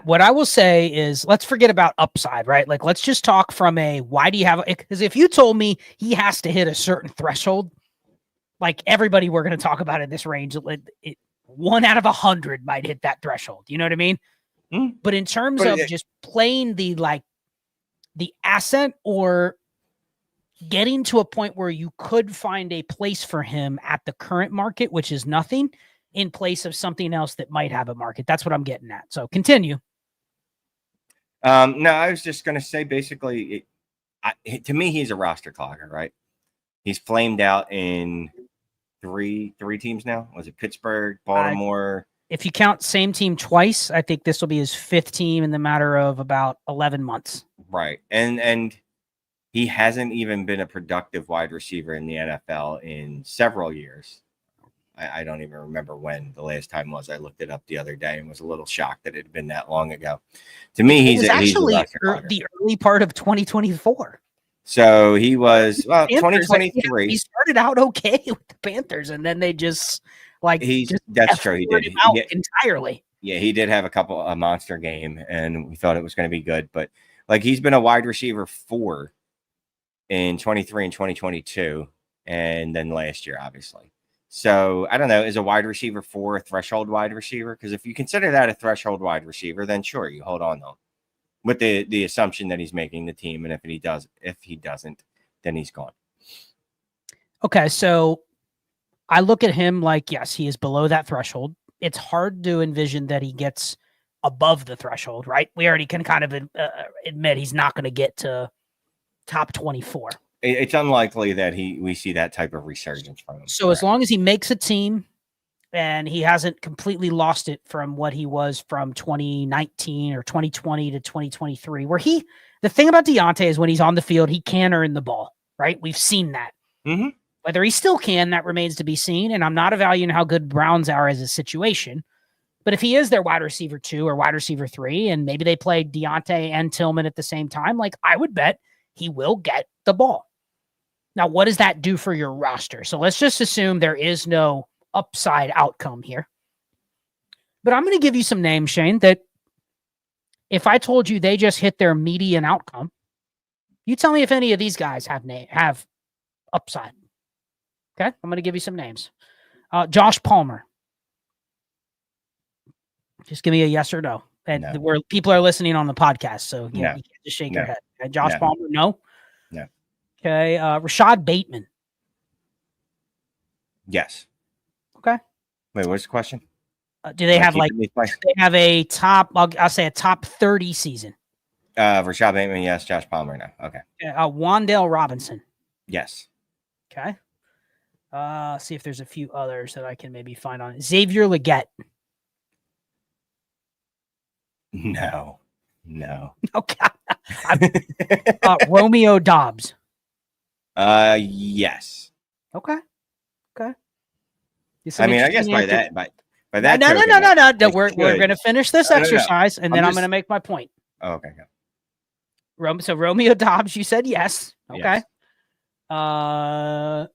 What I will say is, let's forget about upside, right? Like, let's just talk from why do you have, because if you told me he has to hit a certain threshold, like everybody we're going to talk about in this range, 1 out of 100 might hit that threshold. You know what I mean? But in terms of just playing the asset or getting to a point where you could find a place for him at the current market, which is nothing, in place of something else that might have a market. That's what I'm getting at. So continue. No, I was just going to say, basically, to me, he's a roster clogger, right? He's flamed out in three teams now. Was it Pittsburgh, Baltimore? If you count same team twice, I think this will be his 5th team in the matter of about 11 months. Right. And he hasn't even been a productive wide receiver in the NFL in several years. I don't even remember when the last time was. I looked it up the other day and was a little shocked that it had been that long ago. To me, he's actually the early part of 2024. So he was 2023. He started out okay with the Panthers, and then they just that's true. He did entirely. Yeah, he did have a monster game, and we thought it was going to be good. But like, he's been a wide receiver 4 in 23 and 2022, and then last year, obviously. So I don't know, is a wide receiver 4 a threshold wide receiver? Because if you consider that a threshold wide receiver, then sure, you hold on to him with the assumption that he's making the team. And if he doesn't, then he's gone. Okay. So I look at him like, yes, he is below that threshold. It's hard to envision that he gets above the threshold, right? We already can kind of admit he's not going to get to top 24. It's unlikely that we see that type of resurgence from him. So as long as he makes a team and he hasn't completely lost it from what he was from 2019 or 2020 to 2023, where the thing about Deontay is when he's on the field, he can earn the ball, right? We've seen that. Mm-hmm. Whether he still can, that remains to be seen. And I'm not evaluating how good Browns are as a situation. But if he is their wide receiver 2 or wide receiver 3, and maybe they play Deontay and Tillman at the same time, like, I would bet he will get the ball. Now, what does that do for your roster? So let's just assume there is no upside outcome here. But I'm going to give you some names, Shane, that if I told you they just hit their median outcome, you tell me if any of these guys have upside. Okay? I'm going to give you some names. Josh Palmer. Just give me a yes or no. And where people are listening on the podcast, so you can't just shake your head. Okay? Josh Palmer, no? No. Okay. Rashad Bateman. Yes. Okay. Wait, what's the question? Do they have a top, I'll say a top 30 season? Rashad Bateman, yes. Josh Palmer, no. Okay. Wan'Dale Robinson. Yes. Okay. See if there's a few others that I can maybe find on it. Xavier Legette. No. Okay. Romeo Dobbs. Yes. Okay. I mean, I guess by that. No. We're going to finish this exercise, and then I'm going to make my point. Oh, okay. Go. So Romeo Dobbs, you said yes. Okay. Yes.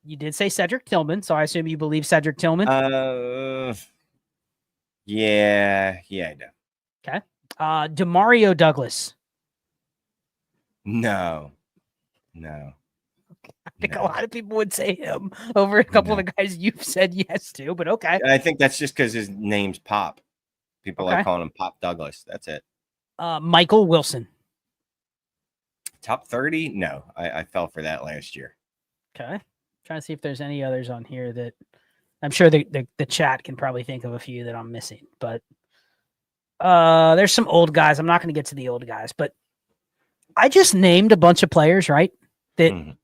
You did say Cedric Tillman, so I assume you believe Cedric Tillman. Yeah, I do. Okay. Demario Douglas. No. I think a lot of people would say him over a couple of the guys you've said yes to, but okay. I think that's just because his name's Pop. People like calling him Pop Douglas. That's it. Michael Wilson. Top 30? No, I fell for that last year. Okay. Trying to see if there's any others on here that I'm sure the chat can probably think of a few that I'm missing, but there's some old guys. I'm not going to get to the old guys, but I just named a bunch of players, right? That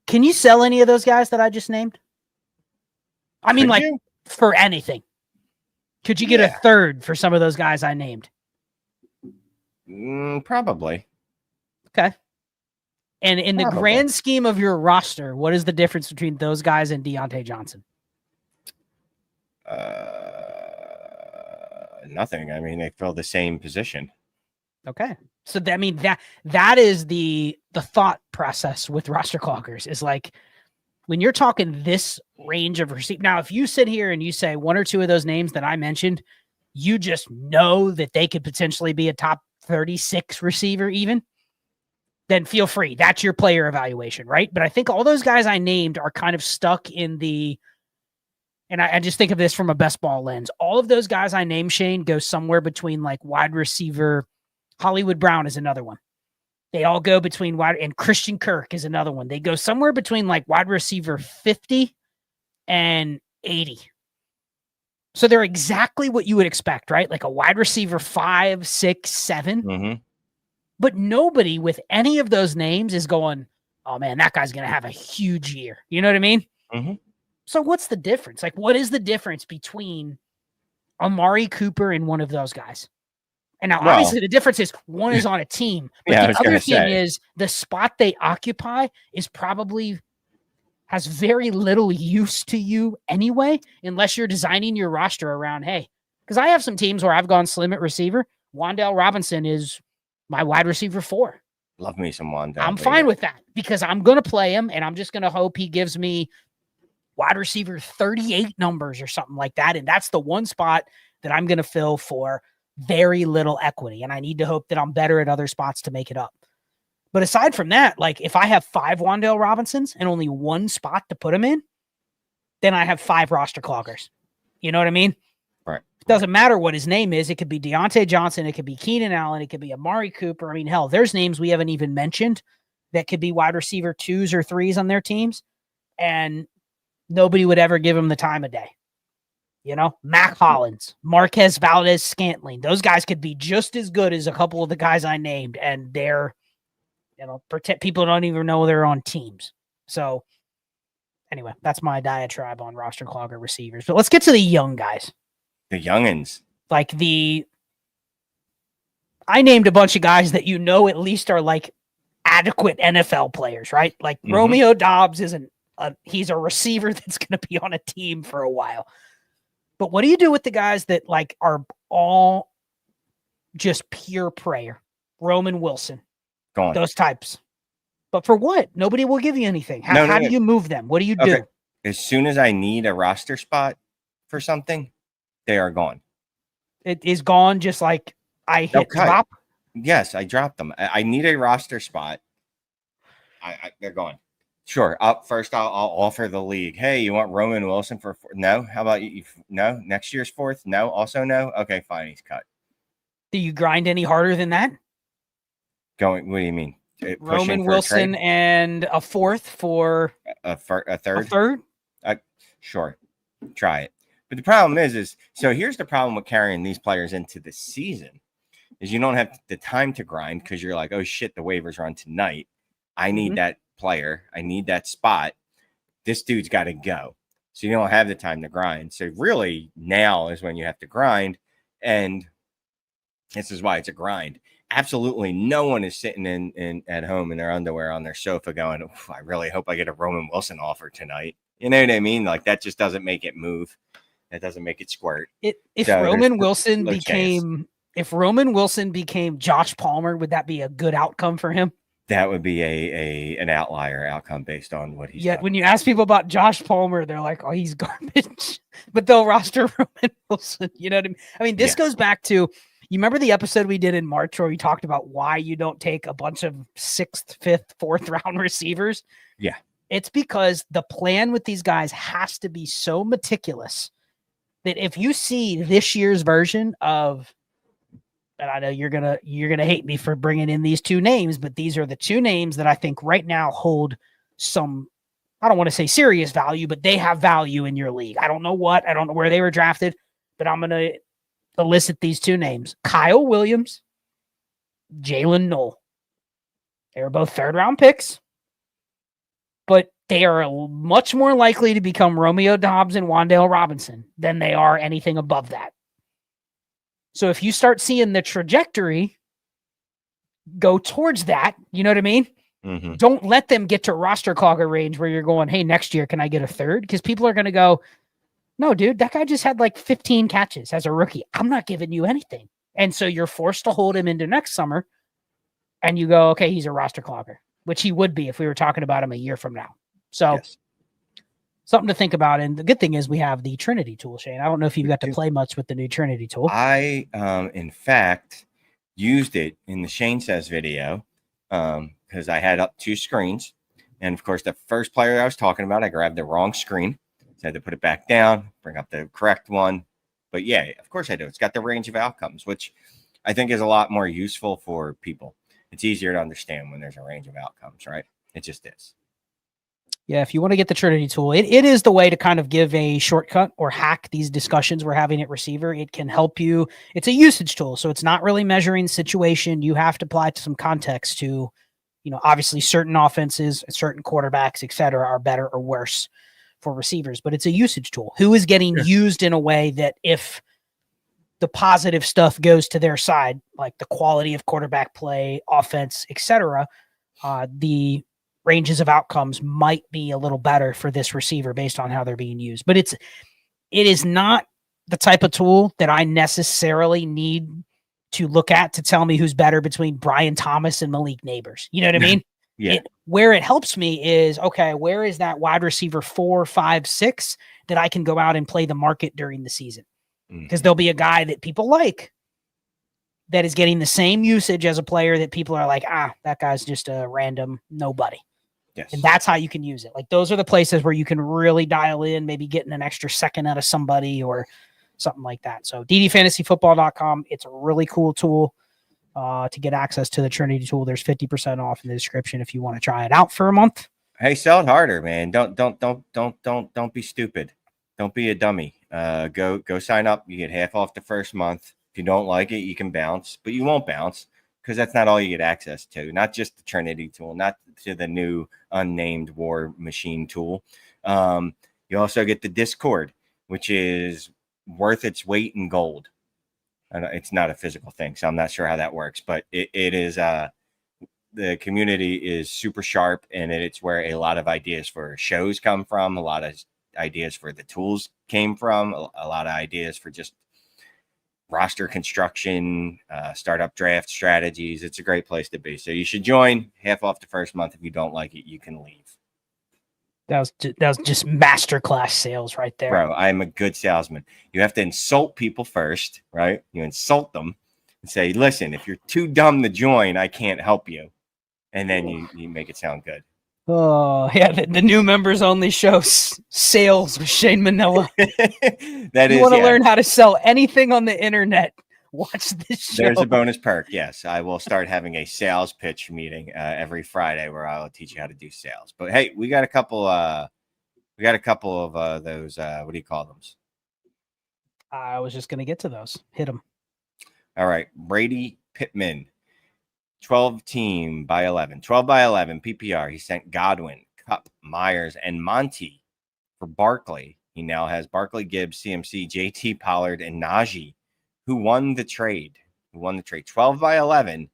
Can you sell any of those guys that I just named? I mean, like, for anything. Could you get a third for some of those guys I named? Probably. Okay. And in the grand scheme of your roster, what is the difference between those guys and Deontay Johnson? Nothing. I mean, they fill the same position. Okay. So I mean, that is the thought process with roster cloggers, is like, when you're talking this range of receipt. Now, if you sit here and you say one or two of those names that I mentioned, you just know that they could potentially be a top 36 receiver even, then feel free. That's your player evaluation, right? But I think all those guys I named are kind of stuck in the, and I just think of this from a best ball lens. All of those guys I named, Shane, go somewhere between like wide receiver. Hollywood Brown is another one. They all go between wide, and Christian Kirk is another one. They go somewhere between like wide receiver 50 and 80. So they're exactly what you would expect, right? Like a wide receiver 5, 6, 7. Mm-hmm. But nobody with any of those names is going, oh man, that guy's going to have a huge year. You know what I mean? Mm-hmm. So what's the difference? Like, what is the difference between Amari Cooper and one of those guys? And now, obviously, the difference is one is on a team. But the other thing is the spot they occupy is probably has very little use to you anyway, unless you're designing your roster around, hey, because I have some teams where I've gone slim at receiver. Wan'Dale Robinson is my wide receiver 4. Love me some Wan'Dale. I'm fine with that because I'm going to play him, and I'm just going to hope he gives me wide receiver 38 numbers or something like that. And that's the one spot that I'm going to fill for very little equity. And I need to hope that I'm better at other spots to make it up. But aside from that, like if I have 5 Wan'Dale Robinsons and only one spot to put them in, then I have 5 roster cloggers. You know what I mean? Right. It doesn't matter what his name is. It could be Deontay Johnson. It could be Keenan Allen. It could be Amari Cooper. I mean, hell, there's names we haven't even mentioned that could be wide receiver 2s or 3s on their teams. And nobody would ever give him the time of day. You know, Mac Hollins, Marquez Valdez-Scantling. Those guys could be just as good as a couple of the guys I named, and they're, you know, people don't even know they're on teams. So anyway, that's my diatribe on roster clogger receivers. But let's get to the young guys. The youngins. Like I named a bunch of guys that you know at least are like adequate NFL players, right? Like Romeo Doubs he's a receiver that's going to be on a team for a while. But what do you do with the guys that like are all just pure prayer? Roman Wilson, Gone. Those types. But for what? Nobody will give you anything. How do you move them? What do you do? As soon as I need a roster spot for something, they are gone. It is gone just like I hit drop? Yes, I dropped them. I need a roster spot. They're gone. Sure. First, I'll offer the league. Hey, you want Roman Wilson for 4? No. How about you? No. Next year's 4th? No. Also no. Okay, fine. He's cut. Do you grind any harder than that? Going. What do you mean? Roman Wilson and a 4th for a third. A third. Sure. Try it. But the problem is so here's the problem with carrying these players into the season is you don't have the time to grind because you're like, oh shit, the waivers are on tonight. I need that player. I need that spot. This dude's got to go. So you don't have the time to grind. So really now is when you have to grind. And this is why it's a grind. Absolutely no one is sitting in at home in their underwear on their sofa going, I really hope I get a Roman Wilson offer tonight. You know what I mean? Like that just doesn't make it move. That doesn't make it squirt. If Roman Wilson became Josh Palmer, would that be a good outcome for him? That would be an outlier outcome based on what he's done. When you ask people about Josh Palmer, they're like, oh, he's garbage. But they'll roster Roman Wilson. You know what I mean? I mean, this goes back to, you remember the episode we did in March where we talked about why you don't take a bunch of 6th, 5th, 4th round receivers? Yeah. It's because the plan with these guys has to be so meticulous that if you see this year's version of, and I know you're gonna hate me for bringing in these 2 names, but these are the 2 names that I think right now hold some, I don't want to say serious value, but they have value in your league. I don't know where they were drafted, but I'm going to elicit these 2 names. Kyle Williams, Jalen Noel. They were both 3rd round picks, but they are much more likely to become Romeo Dobbs and Wan'Dale Robinson than they are anything above that. So if you start seeing the trajectory go towards that, you know what I mean? Mm-hmm. Don't let them get to roster clogger range where you're going, hey, next year, can I get a third? Because people are going to go, no, dude, that guy just had like 15 catches as a rookie. I'm not giving you anything. And so you're forced to hold him into next summer. And you go, okay, he's a roster clogger, which he would be if we were talking about him a year from now. So Yes. Something to think about. And the good thing is we have the Trinity tool, Shane. I don't know if you got to play much with the new Trinity tool. I, in fact, used it in the Shane Says video because I had up 2 screens. And, of course, the first player I was talking about, I grabbed the wrong screen. So I had to put it back down, bring up the correct one. But, yeah, of course I do. It's got the range of outcomes, which I think is a lot more useful for people. It's easier to understand when there's a range of outcomes, right? It just is. Yeah, if you want to get the Trinity tool, it is the way to kind of give a shortcut or hack these discussions we're having at receiver. It can help you. It's a usage tool, so it's not really measuring situation. You have to apply to some context to, obviously certain offenses, certain quarterbacks, et cetera, are better or worse for receivers, but it's a usage tool. Who is getting used in a way that if the positive stuff goes to their side, like the quality of quarterback play, offense, et cetera, the ranges of outcomes might be a little better for this receiver based on how they're being used. But it is not the type of tool that I necessarily need to look at to tell me who's better between Brian Thomas and Malik Neighbors. You know what I mean? Yeah. Where it helps me is, okay, where is that wide receiver 4, 5, 6 that I can go out and play the market during the season? Because there'll be a guy that people like that is getting the same usage as a player that people are like, that guy's just a random nobody. Yes. And that's how you can use it. Like those are the places where you can really dial in, maybe getting an extra second out of somebody or something like that. So ddfantasyfootball.com. It's a really cool tool to get access to the Trinity tool. There's 50% off in the description if you want to try it out for a month. Hey, sell it harder, man. Don't be stupid. Don't be a dummy. Go sign up. You get half off the first month. If you don't like it, you can bounce, but you won't bounce because that's not all you get access to. Not just the Trinity tool, not to the new unnamed War Machine tool. You also get the Discord, which is worth its weight in gold. And it's not a physical thing, so I'm not sure how that works, but it is. The community is super sharp, and it's where a lot of ideas for shows come from. A lot of ideas for the tools came from. A lot of ideas for just roster construction, startup draft strategies. It's a great place to be. So you should join. Half off the first month. If you don't like it, you can leave. That was just masterclass sales right there. Bro, I'm a good salesman. You have to insult people first, right? You insult them and say, listen, if you're too dumb to join, I can't help you. And then you make it sound good. Oh, yeah. The new members only show sales with Shane Manila. You want to learn how to sell anything on the internet, watch this show. There's a bonus perk. Yes, I will start having a sales pitch meeting every Friday where I will teach you how to do sales. But hey, we got a couple of those. What do you call them? I was just going to get to those. Hit them. All right, Brady Pittman, 12 team by 11, 12 by 11 PPR. He sent Godwin, Kupp, Myers, and Monty for Barkley. He now has Barkley, Gibbs, CMC, JT, Pollard, and Najee, who won the trade. 12 by 11.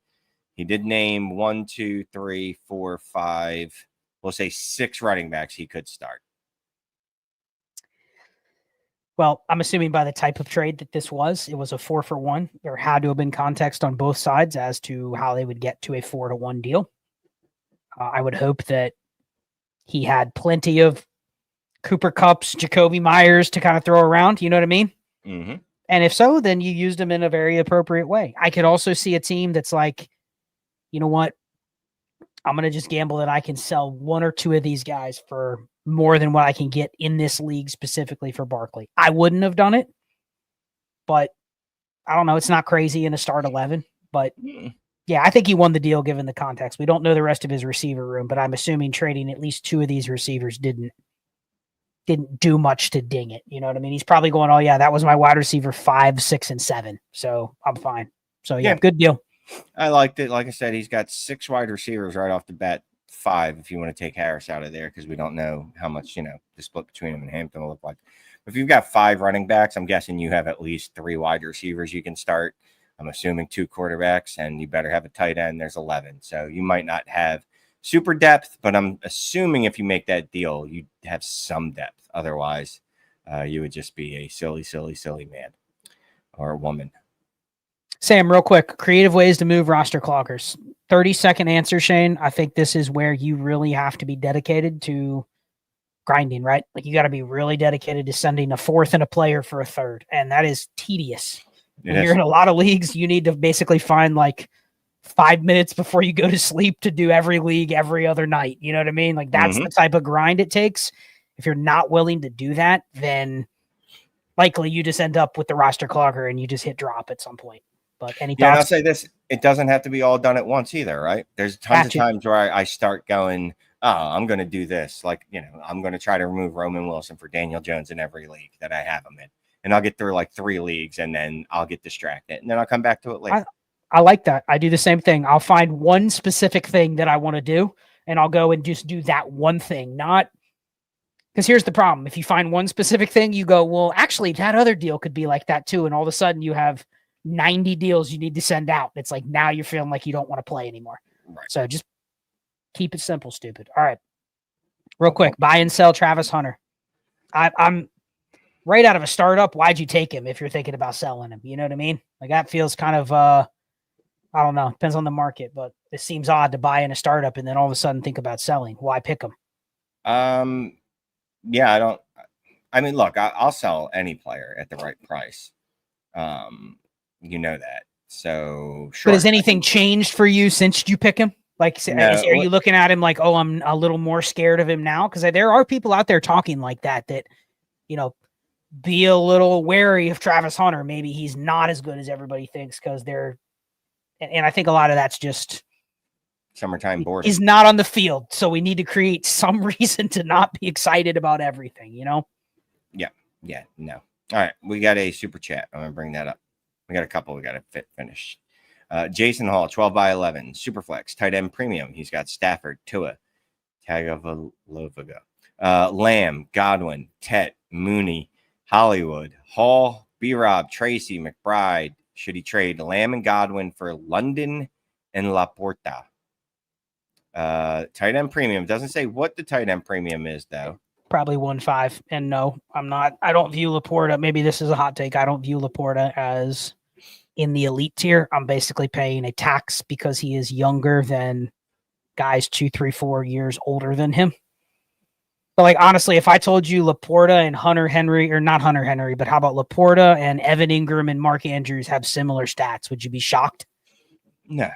He did name 1, 2, 3, 4, 5, we'll say 6 running backs he could start. Well, I'm assuming by the type of trade that this was, it was a 4-for-1. There had to have been context on both sides as to how they would get to a 4-to-1 deal. I would hope that he had plenty of Cooper Kupps, Jacoby Myers to kind of throw around. You know what I mean? Mm-hmm. And if so, then you used them in a very appropriate way. I could also see a team that's like, you know what? I'm going to just gamble that I can sell 1 or 2 of these guys for more than what I can get in this league specifically for Barkley. I wouldn't have done it, but I don't know. It's not crazy in a start 11, but yeah, I think he won the deal given the context. We don't know the rest of his receiver room, but I'm assuming trading at least 2 of these receivers didn't do much to ding it. You know what I mean? He's probably going, oh yeah, that was my wide receiver 5, 6, and 7. So I'm fine. So yeah, good deal. I liked it. Like I said, he's got 6 wide receivers right off the bat. 5 if you want to take Harris out of there because we don't know how much, the split between him and Hampton will look like. If you've got 5 running backs, I'm guessing you have at least 3 wide receivers you can start. I'm assuming 2 quarterbacks, and you better have a tight end. There's 11. So you might not have super depth, but I'm assuming if you make that deal, you have some depth. Otherwise, you would just be a silly, silly, silly man or woman. Sam, real quick, creative ways to move roster cloggers. 30-second answer, Shane. I think this is where you really have to be dedicated to grinding, right? Like you got to be really dedicated to sending a 4th and a player for a 3rd. And that is tedious. When you're in a lot of leagues, you need to basically find like 5 minutes before you go to sleep to do every league every other night. You know what I mean? Like that's the type of grind it takes. If you're not willing to do that, then likely you just end up with the roster clogger and you just hit drop at some point. But any thoughts? And I'll say this, it doesn't have to be all done at once either, right? There's tons of times where I start going, oh, I'm going to do this. Like, I'm going to try to remove Roman Wilson for Daniel Jones in every league that I have him in. And I'll get through like 3 leagues and then I'll get distracted and then I'll come back to it later. I like that. I do the same thing. I'll find one specific thing that I want to do and I'll go and just do that one thing. Not because here's the problem. If you find one specific thing, you go, well, actually that other deal could be like that too. And all of a sudden you have 90 deals you need to send out. It's like now you're feeling like you don't want to play anymore. Right. So just keep it simple, stupid. All right. Real quick, buy and sell Travis Hunter. I'm right out of a startup. Why'd you take him if you're thinking about selling him? You know what I mean? Like that feels kind of, I don't know. Depends on the market, but it seems odd to buy in a startup and then all of a sudden think about selling. Why pick him? Yeah, look, I'll sell any player at the right price. You know that. So sure. But has anything changed for you since you pick him? Like, are you looking at him like, oh, I'm a little more scared of him now? Because there are people out there talking like that, be a little wary of Travis Hunter. Maybe he's not as good as everybody thinks because and I think a lot of that's just summertime boredom. He's not on the field. So we need to create some reason to not be excited about everything, Yeah. Yeah. No. All right. We got a super chat. I'm going to bring that up. We got a couple. We got to finish. Jason Hall, 12 by 11, Superflex, tight end premium. He's got Stafford, Tua, Tagovailoa, Lamb, Godwin, Tet, Mooney, Hollywood, Hall, B-Rob, Tracy, McBride. Should he trade Lamb and Godwin for London and Laporta? Tight end premium. Doesn't say what the tight end premium is, though. Probably 1.5. And no, I'm not. I don't view Laporta. Maybe this is a hot take. I don't view Laporta as in the elite tier. I'm basically paying a tax because he is younger than guys 2, 3, 4 years older than him. But like honestly, if I told you Laporta and Hunter Henry, or not Hunter Henry, but how about Laporta and Evan Ingram and Mark Andrews have similar stats, would you be shocked? No.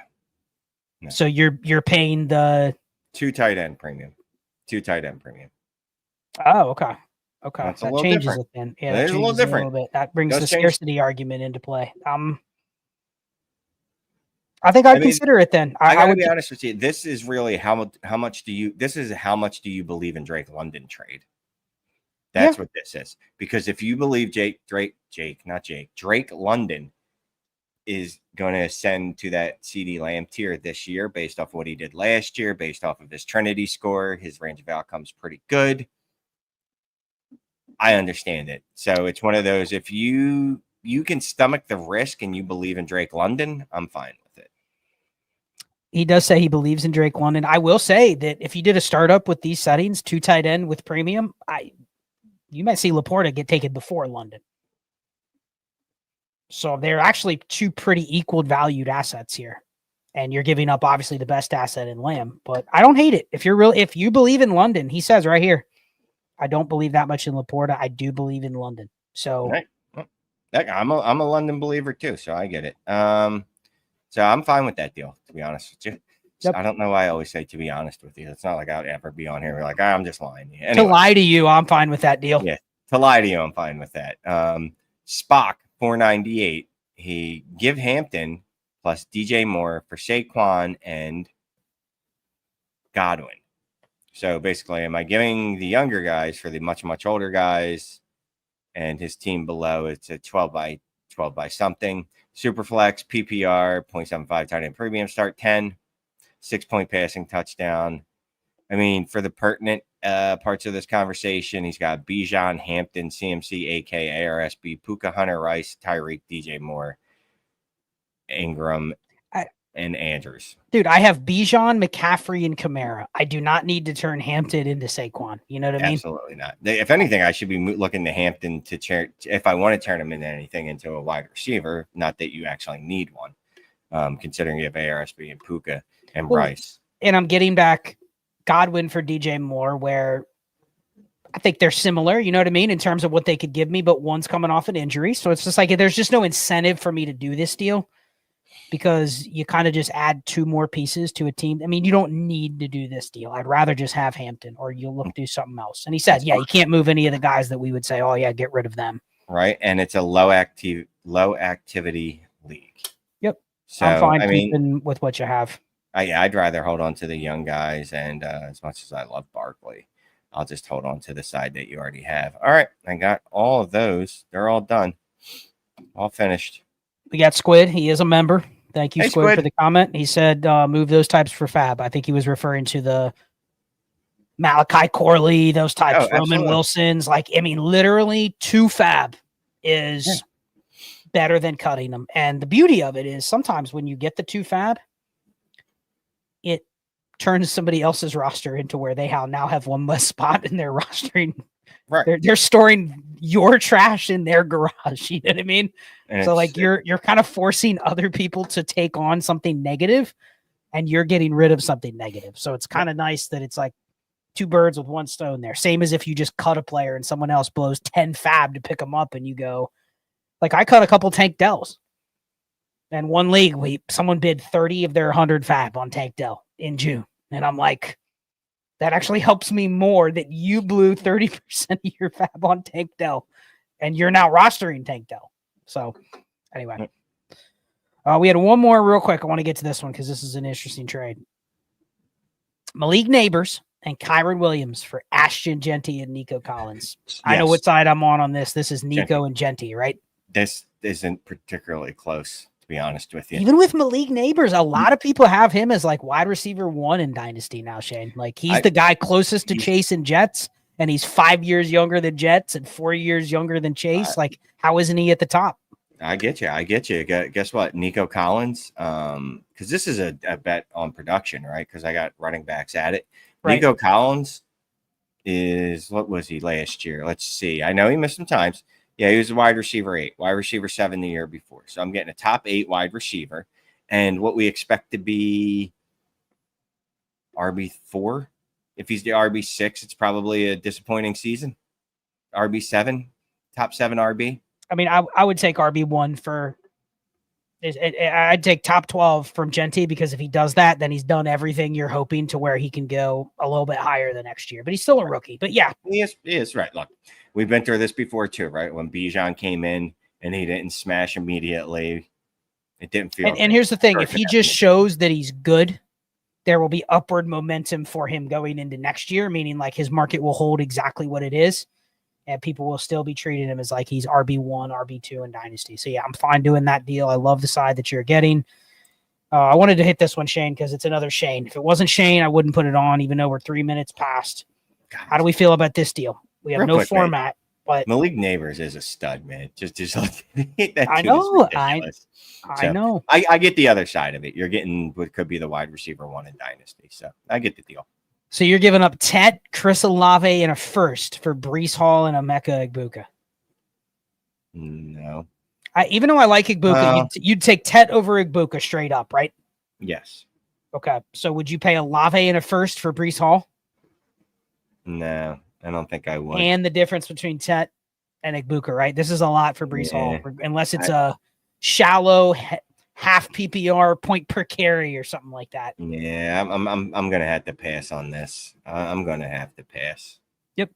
So you're paying the 2 tight end premium. Oh, okay. That's that changes different. It then. Yeah, it's a little different. A little bit. That brings the scarcity argument into play. I think I'd consider it then. I gotta be honest with you. This is really how much do you believe in Drake London trade? That's what this is. Because if you believe Drake London is going to ascend to that CD Lamb tier this year based off what he did last year, based off of his Trinity score, his range of outcomes pretty good. I understand it. So it's one of those, if you can stomach the risk and you believe in Drake London, I'm fine with it. He does say he believes in Drake London. I will say that if you did a startup with these settings, 2 tight end with premium, you might see Laporta get taken before London. So they're actually 2 pretty equal valued assets here. And you're giving up obviously the best asset in Lamb, but I don't hate it. If you believe in London, he says right here, I don't believe that much in Laporta. I do believe in London. So right. I'm a London believer too, so I get it. So I'm fine with that deal, to be honest with you. Yep. I don't know why I always say to be honest with you. It's not like I'd ever be on here. We're like, I'm just lying. Anyway. To lie to you, I'm fine with that deal. Yeah, to lie to you, I'm fine with that. Spock 498. He give Hampton plus DJ Moore for Saquon and Godwin. So basically, am I giving the younger guys for the much, much older guys and his team below? It's a 12 by something. Superflex, PPR, 0.75 tight end premium, start 10, 6-point passing touchdown. I mean, for the pertinent parts of this conversation, he's got Bijan, Hampton, CMC, AK, ARSB, Puka, Hunter, Rice, Tyreek, DJ Moore, Ingram, and Andrews. Dude, I have Bijan, McCaffrey, and Kamara. I do not need to turn Hampton into Saquon. You know what I mean? Absolutely not. If anything, I should be looking to Hampton to if I want to turn him into anything, into a wide receiver. Not that you actually need one, considering you have ARSB and Puka and Rice. And I'm getting back Godwin for DJ Moore, where I think they're similar, you know what I mean, in terms of what they could give me, but one's coming off an injury. So it's just like there's just no incentive for me to do this deal because you kind of just add 2 more pieces to a team. I mean, you don't need to do this deal. I'd rather just have Hampton, or you'll look do something else. And he said, yeah, you can't move any of the guys that we would say, oh, yeah, get rid of them. Right. And it's a low activity league. Yep. So, I'm fine keeping with what you have. I'd rather hold on to the young guys. And as much as I love Barkley, I'll just hold on to the side that you already have. All right. I got all of those. They're all done. All finished. We got Squid. He is a member. Thank you, Squid, for the comment. He said, move those types for Fab. I think he was referring to the Malachi Corley, those types, Roman Wilsons. Like, I mean, literally 2 Fab is better than cutting them. And the beauty of it is sometimes when you get the 2 Fab, it turns somebody else's roster into where they now have one less spot in their rostering. Right. They're storing your trash in their garage. You know what I mean? And so like you're kind of forcing other people to take on something negative and you're getting rid of something negative. So it's kind of nice that it's like 2 birds with 1 stone there. Same as if you just cut a player and someone else blows 10 Fab to pick them up and you go, like I cut a couple Tank Dells. And one league, someone bid 30 of their 100 Fab on Tank Dell in June. And I'm like, that actually helps me more that you blew 30% of your Fab on Tank Dell and you're now rostering Tank Dell. So anyway, we had one more real quick. I want to get to this one because this is an interesting trade. Malik Neighbors and Kyron Williams for Ashton Genty and Nico Collins. Yes. I know what side I'm on this. This is Nico and Genty, right? This isn't particularly close, to be honest with you. Even with Malik Neighbors, a lot of people have him as like wide receiver 1 in Dynasty now, Shane. Like he's the guy closest to Chase and Jets, and he's 5 years younger than Jets and 4 years younger than Chase. Like, how isn't he at the top? I get you. Guess what? Nico Collins, because this is a bet on production, right? Because I got running backs at it. Right. Nico Collins is, what was he last year? Let's see. I know he missed some times. Yeah, he was a wide receiver 8, wide receiver 7 the year before. So I'm getting a top 8 wide receiver. And what we expect to be RB4. If he's the RB6, it's probably a disappointing season. RB7, top 7 RB. I mean, I would take RB1 for I'd take top 12 from Genty, because if he does that, then he's done everything you're hoping to where he can go a little bit higher the next year. But he's still a rookie. But yeah. He is right. Look, we've been through this before too, right? When Bijan came in and he didn't smash immediately, it didn't feel. And here's the thing. If he just shows that he's good, there will be upward momentum for him going into next year, meaning like his market will hold exactly what it is. And people will still be treating him as like he's RB1, RB2 in Dynasty. So, yeah, I'm fine doing that deal. I love the side that you're getting. I wanted to hit this one, Shane, because it's another Shane. If it wasn't Shane, I wouldn't put it on, even though we're 3 minutes past. How do we feel about this deal? We have no format. But Malik Neighbors is a stud, man. Just that I know. I know. I get the other side of it. You're getting what could be the wide receiver 1 in Dynasty. So I get the deal. So you're giving up Tet, Chris Olave, and a first for Breece Hall and Emeka Egbuka. No. Even though I like Egbuka, you'd take Tet over Egbuka straight up, right? Yes. Okay. So would you pay Olave and a first for Breece Hall? No, I don't think I would. And the difference between Tet and Egbuka, right? This is a lot for Breece Hall, unless it's a shallow half PPR point per carry or something like that. Yeah, I'm gonna have to pass on this. I'm gonna have to pass. Yep,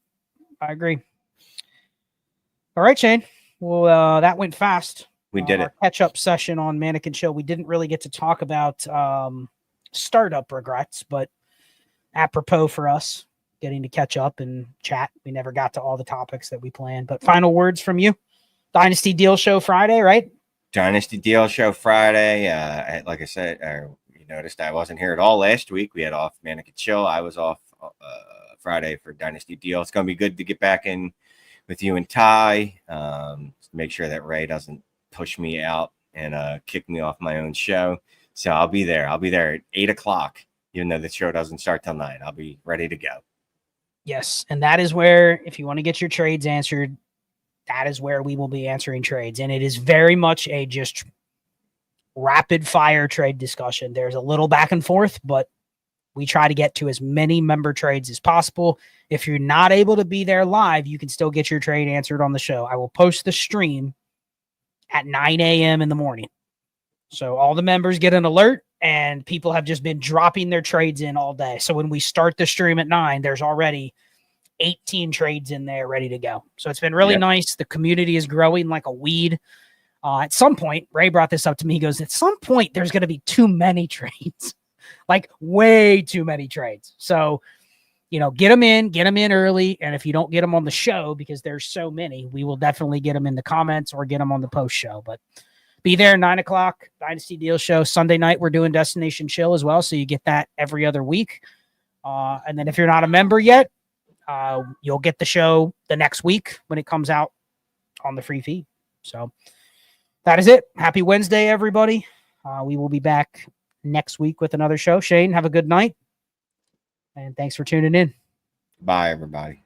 I agree. All right, Shane. Well, that went fast. We did it. Catch-up session on Manic and Chill. We didn't really get to talk about startup regrets, but apropos for us getting to catch up and chat. We never got to all the topics that we planned. But final words from you. Dynasty Deal Show Friday, right? Dynasty Deal Show Friday. Like I said, noticed I wasn't here at all last week. We had off Manic and Chill. I was off Friday for Dynasty Deal. It's going to be good to get back in with you and Ty. Make sure that Ray doesn't push me out and kick me off my own show. So I'll be there. I'll be there at 8 o'clock, even though the show doesn't start till 9. I'll be ready to go. Yes, and that is where, if you want to get your trades answered, that is where we will be answering trades. And it is very much a just rapid fire trade discussion. There's a little back and forth, but we try to get to as many member trades as possible. If you're not able to be there live, you can still get your trade answered on the show. I will post the stream at 9 a.m. in the morning. So all the members get an alert, and people have just been dropping their trades in all day. So when we start the stream at 9, there's already 18 trades in there ready to go. So it's been really nice. The community is growing like a weed. At some point, Ray brought this up to me. He goes, at some point, there's going to be too many trades, like way too many trades. So, get them in early. And if you don't get them on the show, because there's so many, we will definitely get them in the comments or get them on the post show. But be there 9 o'clock, Dynasty Deal Show. Sunday night, we're doing Destination Chill as well. So you get that every other week. And then if you're not a member yet, you'll get the show the next week when it comes out on the free feed. So that is it. Happy Wednesday, everybody. We will be back next week with another show. Shane, have a good night. And thanks for tuning in. Bye, everybody.